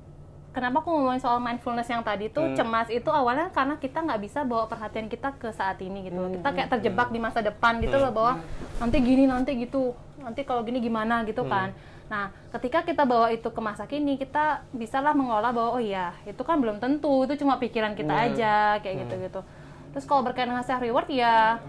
kenapa aku ngomongin soal mindfulness yang tadi tuh, cemas itu awalnya karena kita nggak bisa bawa perhatian kita ke saat ini gitu loh. Kita kayak terjebak di masa depan gitu loh, bahwa nanti gini, nanti gitu, nanti kalau gini gimana gitu kan. Nah, ketika kita bawa itu ke masa kini, kita bisalah mengolah bahwa oh iya, itu kan belum tentu, itu cuma pikiran kita aja kayak gitu-gitu. Terus kalau berkaitan dengan self reward ya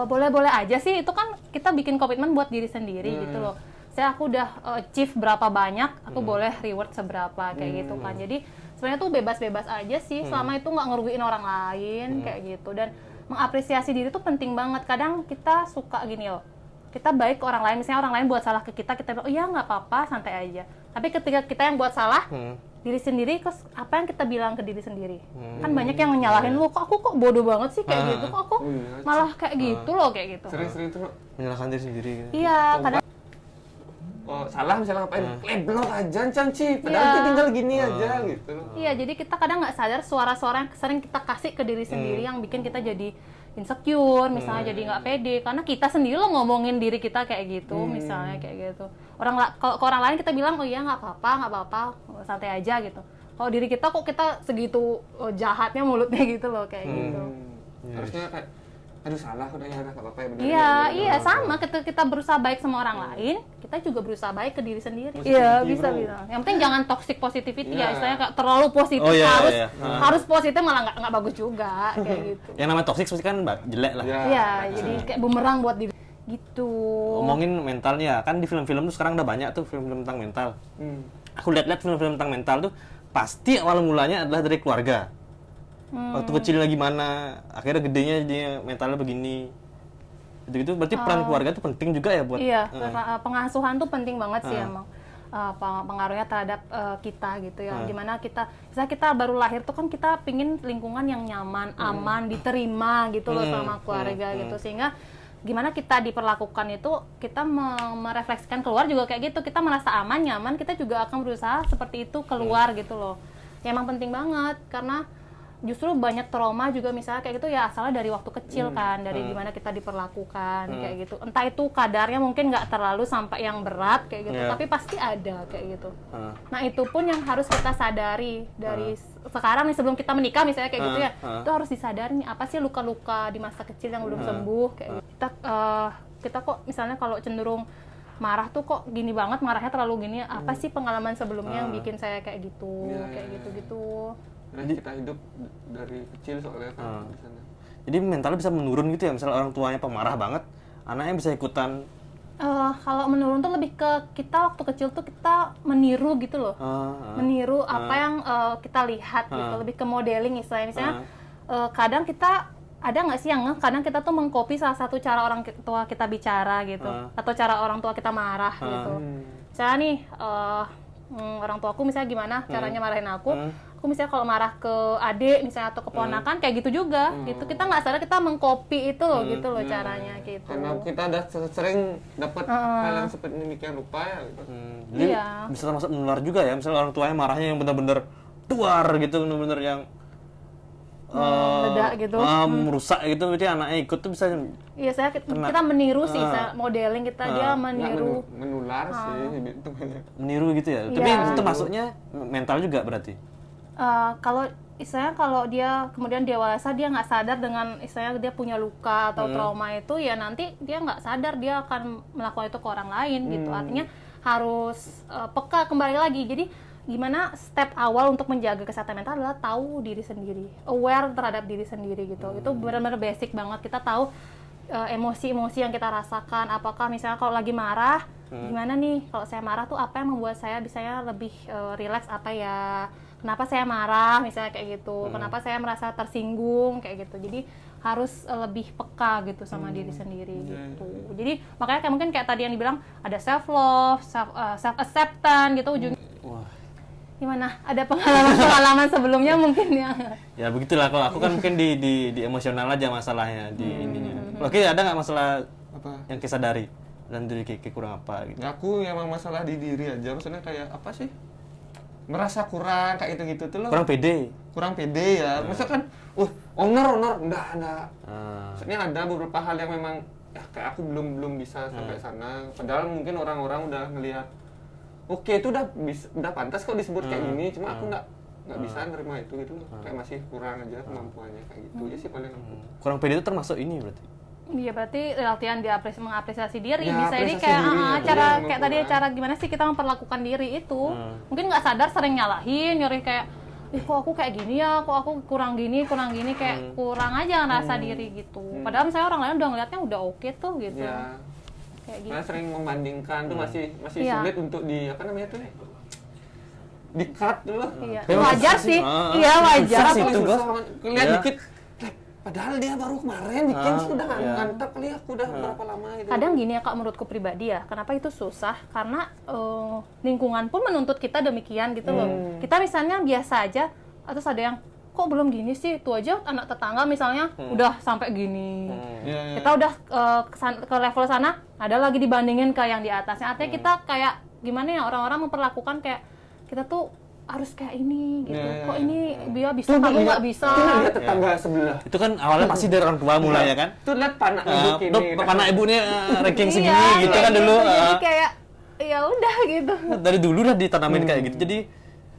boleh-boleh aja sih, itu kan kita bikin komitmen buat diri sendiri gitu loh. Aku udah achieve berapa banyak, aku boleh reward seberapa kayak gitu kan. Jadi sebenarnya tuh bebas-bebas aja sih, selama itu nggak ngerugiin orang lain kayak gitu. Dan mengapresiasi diri tuh penting banget. Kadang kita suka gini loh, kita baik ke orang lain, misalnya orang lain buat salah ke kita bilang, oh iya nggak apa-apa, santai aja. Tapi ketika kita yang buat salah, diri sendiri, terus apa yang kita bilang ke diri sendiri? Kan banyak yang nyalahin lu, kok aku kok bodoh banget sih kayak gitu, kok aku malah kayak gitu loh, kayak gitu. Sering-sering tuh Menyalahkan diri sendiri. Iya, kadang salah misalnya ngapain, blok aja canci, padahal dia tinggal gini aja gitu. iya, jadi kita kadang nggak sadar suara-suara yang sering kita kasih ke diri sendiri yang bikin kita jadi insecure, misalnya jadi nggak pede, karena kita sendiri lo ngomongin diri kita kayak gitu, misalnya kayak gitu. Kalau ke orang lain kita bilang, oh iya nggak apa-apa, santai aja gitu. Kalau diri kita kok kita segitu jahatnya mulutnya gitu loh, kayak gitu. Harusnya kayak, aduh salah, udah ya nggak apa-apa ya benar. Iya, sama. Ketika kita berusaha baik sama orang lain, kita juga berusaha baik ke diri sendiri. Iya, bisa bilang. Yang penting jangan toxic positivity ya, istilahnya kayak terlalu positif, harus positif malah nggak bagus juga kayak gitu. Yang namanya toxic pasti kan jelek lah. Iya, jadi kayak bumerang buat diri gitu. Ngomongin mentalnya, kan di film-film tuh sekarang udah banyak tuh film-film tentang mental. Aku lihat-lihat film-film tentang mental tuh pasti awal mulanya adalah dari keluarga. Waktu kecilnya gimana, akhirnya gedenya dia mentalnya begini. Gitu-gitu berarti peran keluarga itu penting juga ya buat. Iya, pengasuhan tuh penting banget sih emang. Pengaruhnya terhadap kita gitu ya. Gimana misalnya kita baru lahir tuh kan kita pingin lingkungan yang nyaman, aman, diterima gitu loh sama keluarga gitu, sehingga gimana kita diperlakukan itu kita merefleksikan keluar juga kayak gitu, kita merasa aman, nyaman, kita juga akan berusaha seperti itu keluar gitu loh. Ya emang penting banget, karena justru banyak trauma juga misalnya kayak gitu ya asalnya dari waktu kecil kan, dari gimana kita diperlakukan kayak gitu. Entah itu kadarnya mungkin nggak terlalu sampai yang berat kayak gitu, tapi pasti ada kayak gitu. Nah itu pun yang harus kita sadari dari sekarang nih, sebelum kita menikah misalnya kayak gitu ya, itu harus disadari nih apa sih luka-luka di masa kecil yang belum sembuh kayak gitu. Kita kok misalnya kalau cenderung marah tuh kok gini banget, marahnya terlalu gini, apa sih pengalaman sebelumnya yang bikin saya kayak gitu, kayak gitu-gitu. Karena kita hidup dari kecil soalnya kan di sana. Jadi mentalnya bisa menurun gitu ya, misalnya orang tuanya pemarah banget, anaknya bisa ikutan. Kalau menurun tuh lebih ke kita waktu kecil tuh kita meniru gitu loh, meniru apa yang kita lihat gitu, lebih ke modeling istilahnya. Misalnya kadang kita ada nggak sih yang kadang kita tuh mengcopy salah satu cara orang tua kita bicara gitu, atau cara orang tua kita marah gitu. Misalnya nih orang tuaku misalnya gimana caranya marahin aku misalnya kalau marah ke adik misalnya atau ke ponakan kayak gitu juga gitu, kita nggak sadar kita mengcopy itu loh gitu loh caranya gitu. Karena kita udah sering dapat hal yang seperti demikian rupa ya gitu. Jadi bisa termasuk menular juga ya, misalnya orang tuanya marahnya yang benar-benar tuar gitu, benar-benar yang ledak gitu, merusak gitu, berarti anaknya ikut tuh bisa. Iya, kita meniru sih, modeling kita dia meniru. Menular sih itu. Meniru gitu ya. Tapi itu masuknya mental juga berarti. Kalau istilahnya kalau dia kemudian dewasa dia nggak sadar dengan istilahnya dia punya luka atau trauma itu, ya nanti dia nggak sadar dia akan melakukan itu ke orang lain gitu. Artinya harus peka kembali lagi. Jadi gimana step awal untuk menjaga kesehatan mental adalah tahu diri sendiri, aware terhadap diri sendiri gitu. Itu benar-benar basic banget. Kita tahu emosi-emosi yang kita rasakan. Apakah misalnya kalau lagi marah, gimana nih kalau saya marah tuh apa yang membuat saya bisanya lebih relax, apa ya, kenapa saya marah misalnya kayak gitu, kenapa saya merasa tersinggung kayak gitu. Jadi harus lebih peka gitu sama diri sendiri gitu. Jadi makanya kayak mungkin kayak tadi yang dibilang ada self love, self acceptance gitu ujungnya. Gimana? Ada pengalaman sebelumnya mungkin ya? Ya begitulah, kalau aku kan mungkin di emosional aja masalahnya, di ininya. Oke, ada nggak masalah Apa? yang kita sadari dan diri Kiki kurang apa gitu? Ya, aku emang masalah di diri aja, maksudnya kayak apa sih? Merasa kurang kayak gitu-gitu tuh loh. Kurang pede. Ya. Maksudnya kan, owner, enggak. Maksudnya ada beberapa hal yang memang ya, kayak aku belum bisa sampai sana. Padahal mungkin orang-orang udah ngelihat, oke, itu udah pantas kok disebut kayak gini, cuma aku nggak bisa nerima itu gitu loh. Kayak masih kurang aja kemampuannya kayak gitu aja sih paling aku. Kurang pede itu termasuk ini berarti. Iya, berarti latihan mengapresiasi diri. Ya, bisa ini apresiasi kayak diri, cara ya, kayak tadi cara gimana sih kita memperlakukan diri itu. Mungkin nggak sadar sering nyalahin, nyuri kayak kok aku kayak gini ya, kok aku kurang gini kayak kurang aja ngerasa diri gitu. Padahal misalnya orang lain udah ngeliatnya udah oke tuh gitu. Ya. Kayak gitu. Karena sering membandingkan tuh masih sulit untuk di apa namanya tuh? Di-cut dulu. Iya. Wajar sih. Iya, wajar. Itu, Bos. Lihat Iya. dikit. Padahal dia baru kemarin bikin sih udah ngantap kali aku udah berapa lama gitu. Kadang gini ya Kak, menurutku pribadi ya, kenapa itu susah? Karena lingkungan pun menuntut kita demikian gitu loh. Kita misalnya biasa aja, terus ada yang kok belum gini sih, itu aja anak tetangga misalnya udah sampai gini. Kita udah ke level sana, ada lagi dibandingin ke yang di atasnya. Artinya kita kayak gimana ya, orang-orang memperlakukan kayak kita tuh harus kayak ini gitu. Kok ini dia bisa, kamu nggak bisa. Itu lihat tetangga sebelah. Itu kan awalnya pasti dari orang tua mulai ya kan. Tuh lihat panak ibu kini. Panak ibunya ranking segini Iya, gitu kayak kan dulu. Jadi kayak ya udah gitu. Dari dulu udah ditanamin kayak gitu. Jadi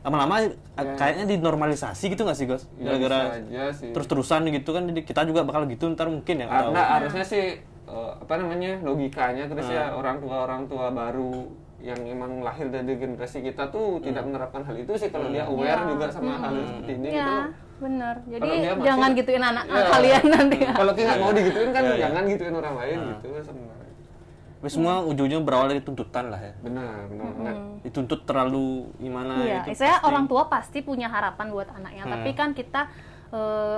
lama-lama kayaknya dinormalisasi gitu nggak sih, Gos? Gara-gara terus-terusan gitu kan, jadi kita juga bakal gitu ntar mungkin ya. Karena harusnya sih apa namanya, logikanya terus ya orang tua baru yang emang lahir dari generasi kita tuh tidak menerapkan hal itu sih, kalau dia aware juga sama hal seperti ini gitu loh. Bener. Jadi Kalau dia masih- jangan gituin anak kalian nanti ya. Kalau kita mau digituin kan jangan gituin orang lain gitu sebenarnya. Tapi semua ujung-ujungnya berawal dari tuntutan lah ya. Benar. Dituntut terlalu gimana Iya, itu. saya pasti. orang tua pasti punya harapan buat anaknya, tapi kan kita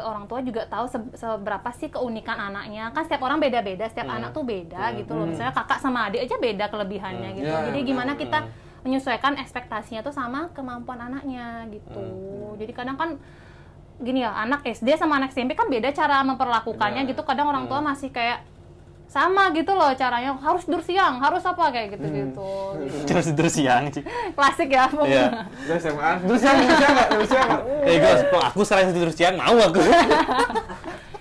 orang tua juga tahu seberapa sih keunikan anaknya. Kan setiap orang beda-beda, setiap anak tuh beda gitu loh. Misalnya kakak sama adik aja beda kelebihannya gitu. Jadi gimana kita menyesuaikan ekspektasinya tuh sama kemampuan anaknya gitu. Jadi kadang kan gini ya, anak SD sama anak SMP kan beda cara memperlakukannya gitu. Kadang orang tua masih kayak sama gitu loh caranya, harus tidur siang, harus apa kayak gitu-gitu. Terus tidur siang sih. Klasik ya pokoknya. Iya. Udah SMA, terus siapa? Kayak gue, kalau aku selain tidur siang mau aku.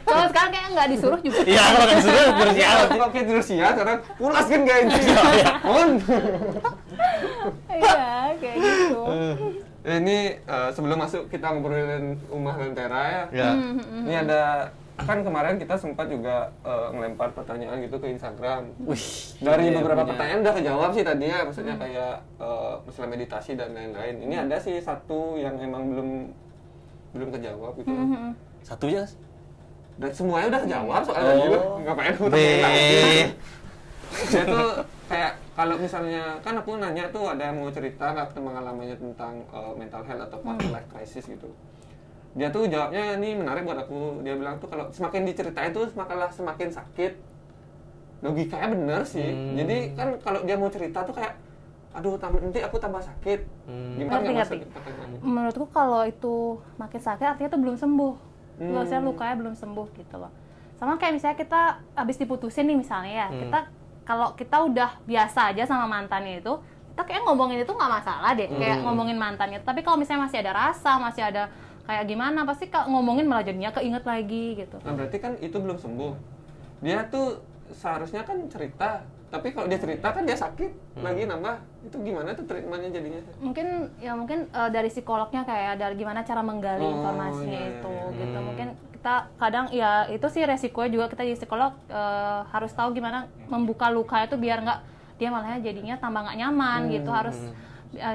Kalau sekarang kayak nggak disuruh juga. Iya, kalau nggak disuruh tidur siang. Kalau kayak tidur siang, sekarang pulas kan gak ini. On. Iya, kayak gitu. Ini sebelum masuk kita ngobrolin rumah Lentera ya. Ya. Ini ada kan kemarin kita sempat juga ngelempar pertanyaan gitu ke Instagram. Wih, Dari iya, beberapa punya. pertanyaan udah kejawab sih tadinya, maksudnya kayak masalah meditasi dan lain-lain. Ini ada sih satu yang emang belum kejawab gitu. Satu aja. Mas. Dan semuanya udah kejawab soalnya gitu. Ngapain aku B. tanyain lagi? Dia tuh kayak kalau misalnya kan aku nanya tuh ada yang mau cerita nggak pengalamannya tentang mental health atau quarter life crisis gitu. Dia tuh jawabnya ini menarik buat aku. Dia bilang tuh kalau semakin diceritain tuh malah semakin sakit. Logikanya bener sih. Jadi kan kalau dia mau cerita tuh kayak aduh nanti aku tambah sakit. Gimana nggak Ngerti. masuk pertanyaannya? Menurutku kalau itu makin sakit artinya tuh belum sembuh. Maksudnya lukanya belum sembuh gitu loh. Sama kayak misalnya kita habis diputusin nih misalnya ya, kalau kita udah biasa aja sama mantannya itu, kita kayak ngomongin itu nggak masalah deh, kayak ngomongin mantannya. Tapi kalau misalnya masih ada rasa, masih ada kayak gimana, pasti ngomongin malah jadinya keinget lagi gitu. Nah berarti kan itu belum sembuh. Dia tuh seharusnya kan cerita, tapi kalau dia cerita kan dia sakit lagi nambah. Itu gimana tuh treatmentnya jadinya? Mungkin dari psikolognya kayak dari gimana cara menggali informasinya iya, itu gitu. Mungkin kita kadang ya itu sih resikonya juga kita jadi psikolog harus tahu gimana membuka luka itu biar nggak dia malahnya jadinya tambah nggak nyaman gitu. Harus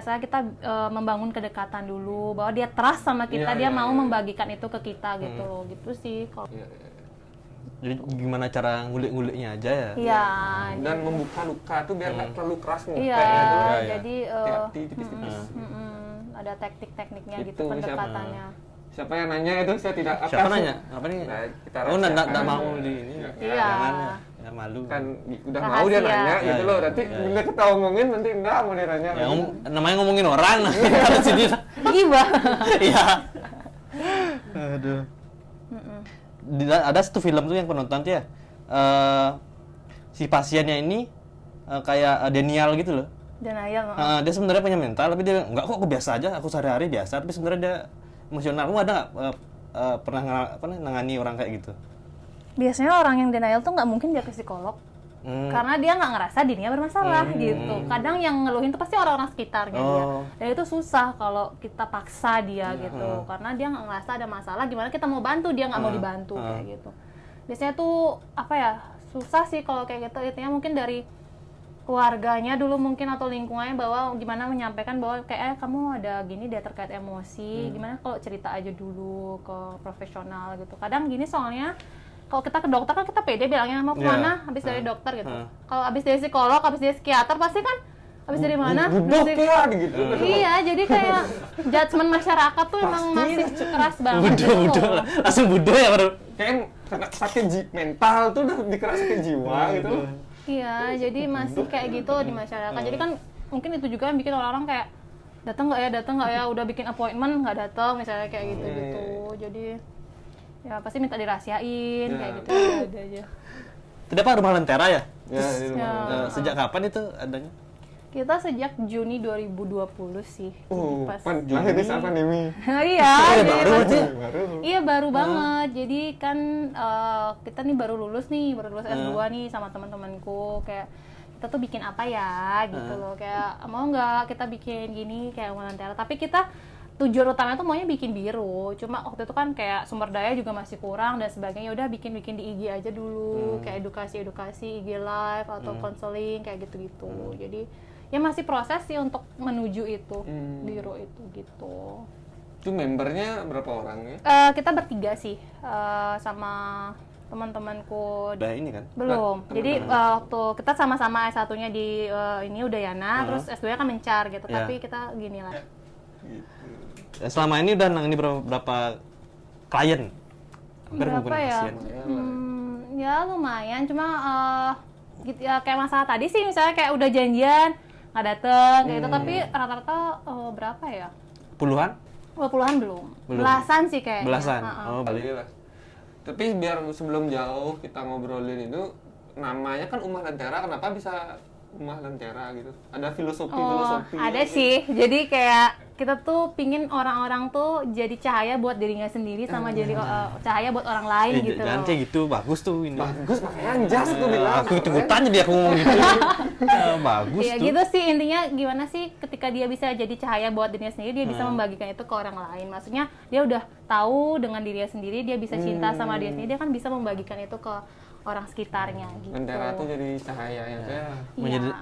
saya kita membangun kedekatan dulu bahwa dia trust sama kita, dia mau membagikan itu ke kita gitu loh. Gitu sih kalau Jadi gimana cara ngulik-nguliknya aja ya? iya. Dan membuka luka tuh biar nggak terlalu keras ngopek Iya, gitu. jadi Hati-hati tipis-tipis. ada teknik-tekniknya gitu Itu pendekatannya. Siapa yang nanya itu saya tidak apa. Siapa nanya? Apa nih? Nah, kita Oh, rahasiakan. enggak mau di ini. Iya. Jangan ya. Ya malu. Kan udah mau dia Rahasia. nanya gitu Ya, loh. ya, Nanti ya, bener kita omongin nanti enggak mau dia nanya. Ya, namanya ngomongin orang. Harus sini. Gibah. Iya. Aduh. Ada satu film tuh yang penonton tuh ya. Si pasiennya ini kayak denial gitu loh. Denial. Dia sebenarnya punya mental, tapi dia enggak kok, aku biasa aja, aku sehari-hari biasa, tapi sebenarnya dia emosional. Kamu ada nggak pernah nangani orang kayak gitu? Biasanya orang yang denial tuh nggak mungkin dia ke psikolog. Karena dia nggak ngerasa dirinya bermasalah gitu. Kadang yang ngeluhin tuh pasti orang-orang sekitarnya dia. Dan itu susah kalau kita paksa dia gitu. Karena dia nggak ngerasa ada masalah, gimana kita mau bantu, dia nggak mau dibantu kayak gitu. Biasanya tuh apa ya, susah sih kalau kayak gitu. Intinya mungkin dari keluarganya dulu mungkin atau lingkungannya bahwa gimana menyampaikan bahwa kayak kamu ada gini dia terkait emosi, gimana kalau cerita aja dulu ke profesional gitu. Kadang gini soalnya kalau kita ke dokter kan kita pede bilangnya mau kemana habis dari dokter gitu. Kalau habis dari psikolog, habis dari psikiater pasti kan habis dari mana? Budok ya gitu. Iya, jadi kayak judgement masyarakat tuh emang masih keras banget gitu. Budo, langsung budo ya baru. Kayak kena sakit mental tuh udah dikira sakit jiwa gitu loh. Iya, jadi masih kayak gitu di masyarakat. Jadi kan mungkin itu juga yang bikin orang-orang kayak datang nggak ya, udah bikin appointment nggak datang misalnya kayak gitu. Jadi ya pasti minta dirahasiain kayak gitu ada aja. Tidak apa rumah Lentera ya? Ya, di rumah. Sejak kapan itu adanya? Kita sejak Juni 2020 sih. Pas Lahir di saat pandemi. iya, jadi baru pas- aja. Iya baru banget. Jadi kan kita nih baru lulus S2 nih sama teman-temanku kayak kita tuh bikin apa ya gitu loh, kayak mau nggak kita bikin gini kayak Lentera, tapi kita tujuan utamanya tuh maunya bikin biru, cuma waktu itu kan kayak sumber daya juga masih kurang dan sebagainya, udah bikin di IG aja dulu, kayak edukasi IG live atau konseling kayak gitu-gitu. Jadi ya masih proses sih untuk menuju itu biru itu gitu. Itu membernya berapa orang ya? Kita bertiga sih sama teman-temanku. Udah ini kan? Belum. Jadi waktu kita sama-sama S1-nya di ini Udayana, terus S2-nya kan Mencar gitu. Iya. Tapi kita gini lah. Selama ini udah nangani berapa klien? Hampir Berapa bukan ya? pasien. Ya lumayan. Cuma gitu ya, kayak masalah tadi sih misalnya kayak udah janjian nggak dateng kayak gitu. Tapi rata-rata berapa ya? Puluhan? 20-an belum. Belasan sih kayaknya. Belasan? Ha-ha. Oh, balik. Lah. Tapi biar sebelum jauh kita ngobrolin itu namanya kan Umah Lentera, kenapa bisa Umah Lentera gitu? Ada filosofi. Ada sih. Jadi kayak kita tuh pingin orang-orang tuh jadi cahaya buat dirinya sendiri sama jadi cahaya buat orang lain gitu. Jangan kayak gitu, bagus tuh ini. Bagus, makanya anjas tuh bilang. Aku ikutan jadi aku ngomong gitu. Bagus Ya tuh. gitu sih, intinya gimana sih ketika dia bisa jadi cahaya buat dirinya sendiri, dia bisa membagikan itu ke orang lain. Maksudnya dia udah tahu dengan dirinya sendiri, dia bisa cinta sama dirinya sendiri, dia kan bisa membagikan itu ke orang sekitarnya gitu. Lentera tuh jadi cahaya ya.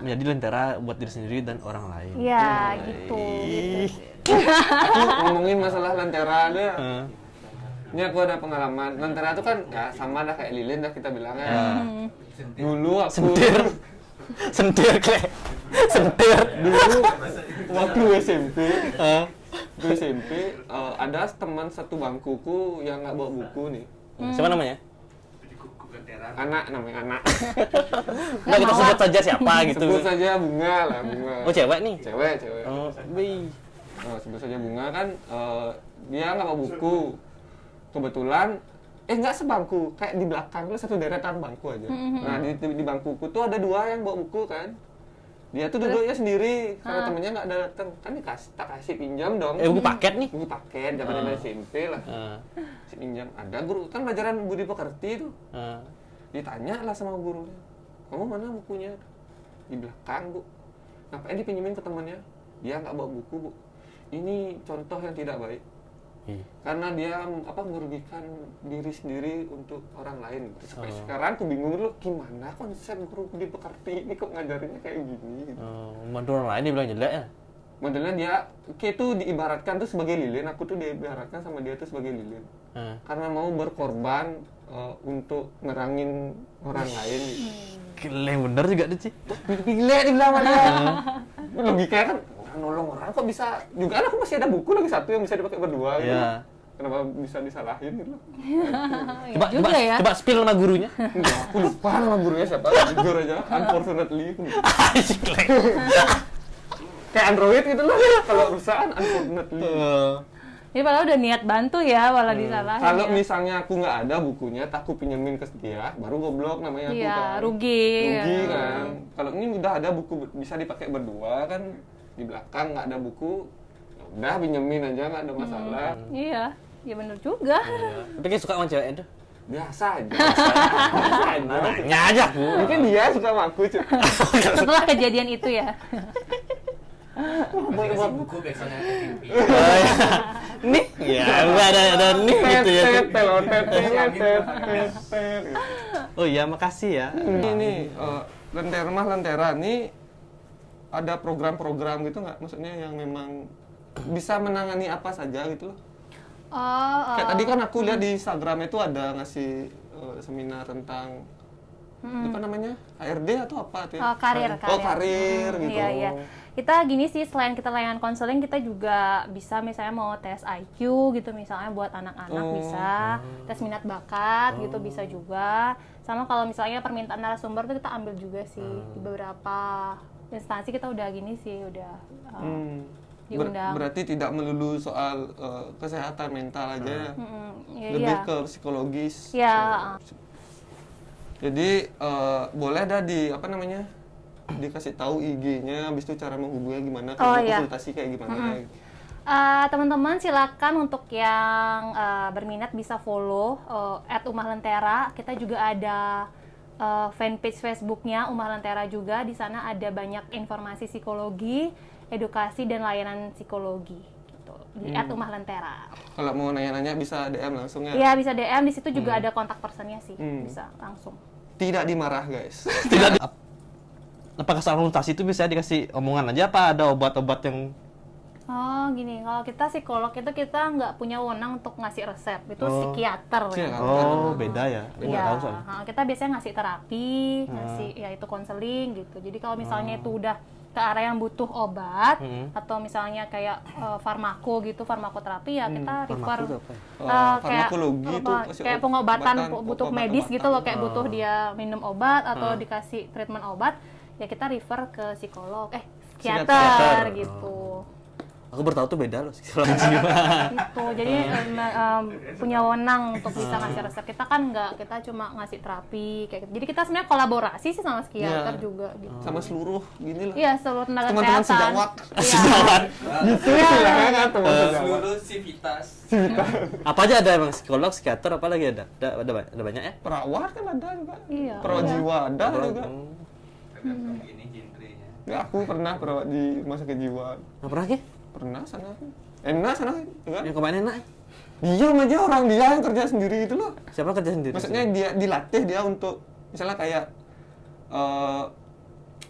Menjadi lentera buat diri sendiri dan orang lain. Iya, gitu. Aku ngomongin masalah Lentera deh. Ini aku ada pengalaman. Lentera tuh kan ya sama dah kayak lilin dah kita bilangnya. Dulu aku Sentir kayak sentir. dulu waktu SMP ada teman satu bangkuku yang nggak bawa buku nih. Siapa namanya? Namanya anak. Nah, kita sebut saja siapa gitu. Sebut saja Bunga lah, Bunga. Oh, cewek nih. Cewek. Oh, wih. Sebut saja Bunga kan dia nggak bawa buku. Kebetulan nggak sebangku, kayak di belakang tuh satu deretan bangku aja. Nah di bangkuku tuh ada dua yang bawa buku kan. Dia tuh duduknya sendiri karena temennya nggak datang. Kan tak kasih pinjam dong. Buku paket nih. Buku paket zaman SMP lah. Si pinjam ada guru kan pelajaran budi pekerti tuh. Ditanya lah sama gurunya, kamu mana bukunya? Di belakang bu. Ngapain dipinjemin ke temannya? Dia nggak bawa buku bu. Ini contoh yang tidak baik. Karena dia merugikan diri sendiri untuk orang lain. Sampai sekarang aku bingung dulu gimana konsep guru budi pekerti ini kok ngajarinnya kayak gini. Gitu. Bantu orang lain dibilang jelek ya? Modelnya dia kayak itu diibaratkan tuh sebagai lilin, aku tuh diibaratkan sama dia tuh sebagai lilin. Karena mau berkorban untuk nerangin orang lain. Gila yang bener juga tuh sih. Gila dibilang sama dia. Logikanya kan orang nolong orang kok bisa. Juga kan aku masih ada buku lagi satu yang bisa dipakai berdua gitu. Kenapa bisa disalahin gitu loh. Coba spill nama gurunya. Enggak, aku lupa nama gurunya siapa. Jujur aja, unfortunately. Kayak Android gitu loh. Kalau perusahaan unfortunately. Jadi padahal udah niat bantu ya, malah disalahin. Kalau ya. misalnya aku nggak ada bukunya, aku pinjemin ke dia, baru goblok namanya aku kan. Rugi Kan. Kalau ini udah ada buku bisa dipakai berdua kan, di belakang nggak ada buku, ya udah pinjemin aja nggak ada masalah. Iya, ya bener juga. Tapi kayak suka sama cewek itu. Biasa aja. Biasa aja. Nanya aja aku. Mungkin dia suka sama aku cuy. Setelah kejadian itu ya. Kasih buku besoknya ke TV. Nih, ya gua ada nih gitu ya. Oh iya, makasih ya. Ini Lentera nih ada program-program gitu nggak? Maksudnya yang memang bisa menangani apa saja gitu loh. Kayak tadi kan aku lihat di Instagram itu ada ngasih seminar tentang apa namanya? HRD atau apa tuh ya? Karir. Karir gitu. Iya. Kita gini sih, selain kita layanan konseling, kita juga bisa misalnya mau tes IQ gitu, misalnya buat anak-anak bisa, tes minat bakat gitu bisa juga. Sama kalau misalnya permintaan narasumber itu kita ambil juga sih di beberapa instansi, kita udah gini sih, udah diundang. Berarti tidak melulu soal kesehatan mental aja, lebih ke psikologis. Ya. Jadi boleh dah dikasih tahu IG-nya, habis itu cara menghubunginya gimana, konsultasi kayak gimana. Teman-teman silakan untuk yang berminat bisa follow @umahlentera. Kita juga ada fanpage Facebooknya Umah Lentera juga. Di sana ada banyak informasi psikologi, edukasi dan layanan psikologi gitu, di @umahlentera. Kalau mau nanya-nanya bisa DM langsung ya? Iya, bisa DM, di situ juga ada kontak personnya sih, bisa langsung. Tidak dimarah guys. Apakah soal konsultasi itu bisa dikasih omongan aja, apa ada obat-obat yang Gini, kalau kita psikolog itu kita nggak punya wewenang untuk ngasih resep, itu psikiater ya. Beda ya? Iya, kita biasanya ngasih terapi, ngasih ya itu konseling gitu. Jadi kalau misalnya itu udah ke arah yang butuh obat atau misalnya kayak farmako gitu, farmakoterapi ya kita refer farmakologi itu kayak pengobatan butuh medis gitu loh, kayak butuh dia minum obat atau dikasih treatment obat, ya kita refer ke psikolog, psikiater gitu. Aku baru tahu tuh beda loh psikologi jiwa. Gitu. Jadi punya wewenang untuk bisa ngasih resep. Kita kan nggak, kita cuma ngasih terapi kayak gitu. Jadi kita sebenarnya kolaborasi sih sama psikiater juga gitu. Sama seluruh gini lah. Iya, seluruh tenaga Teman-teman kesehatan. sejawat. Iya. Gitu istilahnya kan teman sejawat. Seluruh sivitas. Apa aja ada emang psikolog, psikiater, apa lagi ada? Ada banyak ya? Perawat kan ada juga. Iya. Perawat jiwa ada juga. Tergantung ini genrenya. Ya, aku pernah perawat di rumah sakit jiwa. Nggak pernah ya? Pernah sana. Enak sana enggak? Yang kemarin enak. Diam aja orang dia yang kerja sendiri itu loh. Siapa kerja sendiri? Maksudnya dia dilatih dia untuk misalnya kayak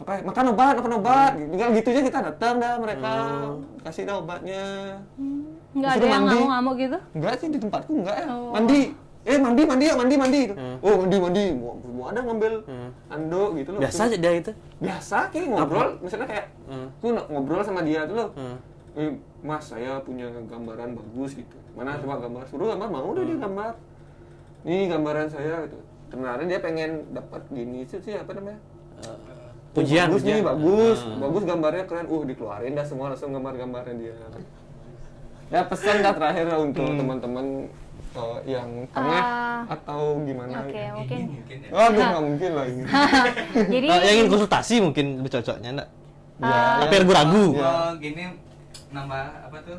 apa ya, makan obat tinggal gitu aja kita datang dah mereka kasih dah obatnya. Nggak ada Disuruh yang mandi. ngamuk-ngamuk gitu? Enggak sih di tempatku enggak ya. Oh. Mandi yuk mandi gitu. Oh mandi mau ada ngambil anduk gitu loh. Biasa aja dia itu. Biasa kayak ngobrol misalnya kayak aku ngobrol sama dia tuh loh. Mas saya punya gambaran bagus gitu. Mana coba gambar, suruh gambar, mau udah dia gambar. Nih gambaran saya gitu. Kemarin dia pengen dapat gini sih apa namanya? Pujian, Bagus nih, pujian. bagus gambarnya keren. Dikeluarin dah semua langsung gambar-gambarnya dia. Ya pesan dah terakhir lah untuk teman-teman yang tengah atau gimana. Oke, gitu. mungkin. Mungkin ya. Aduh nggak mungkin lah ini. Jadi Yang ingin konsultasi mungkin lebih cocoknya enggak? Ya, Tapi ragu-ragu. Gini nambah apa tuh?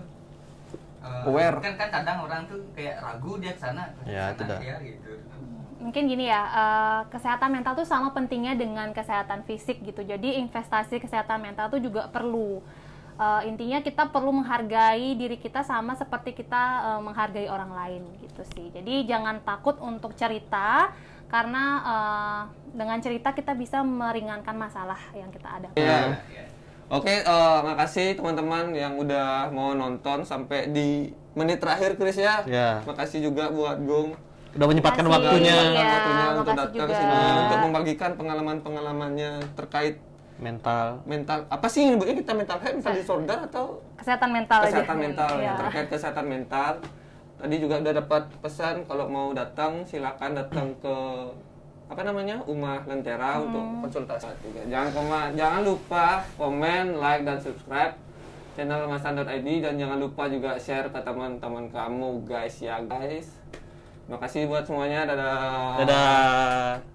Aware. Kan kadang orang tuh kayak ragu dia kesana. Ya, itu dah. Ya gitu. mungkin gini ya, kesehatan mental tuh sama pentingnya dengan kesehatan fisik gitu. Jadi investasi kesehatan mental tuh juga perlu. Intinya kita perlu menghargai diri kita sama seperti kita menghargai orang lain gitu sih. Jadi jangan takut untuk cerita, karena dengan cerita kita bisa meringankan masalah yang kita ada. Iya. Oke, makasih teman-teman yang udah mau nonton sampai di menit terakhir Chris ya. Ya. Makasih juga buat Gung. Udah menyempatkan Makasih. waktunya. Iya, Waktunya untuk makasih datang ke juga. sini untuk membagikan pengalaman-pengalamannya terkait Mental. apa sih yang nyebutnya kita mental disorder atau Kesehatan mental kesehatan aja. mental Iya. ya, terkait kesehatan mental. Tadi juga udah dapat pesan kalau mau datang silakan datang ke apa namanya Umah Lentera untuk konsultasi juga. Jangan lupa komen, like dan subscribe channel masan.id dan jangan lupa juga share ke teman-teman kamu guys ya guys. Terima kasih buat semuanya. Dadah. Dadah.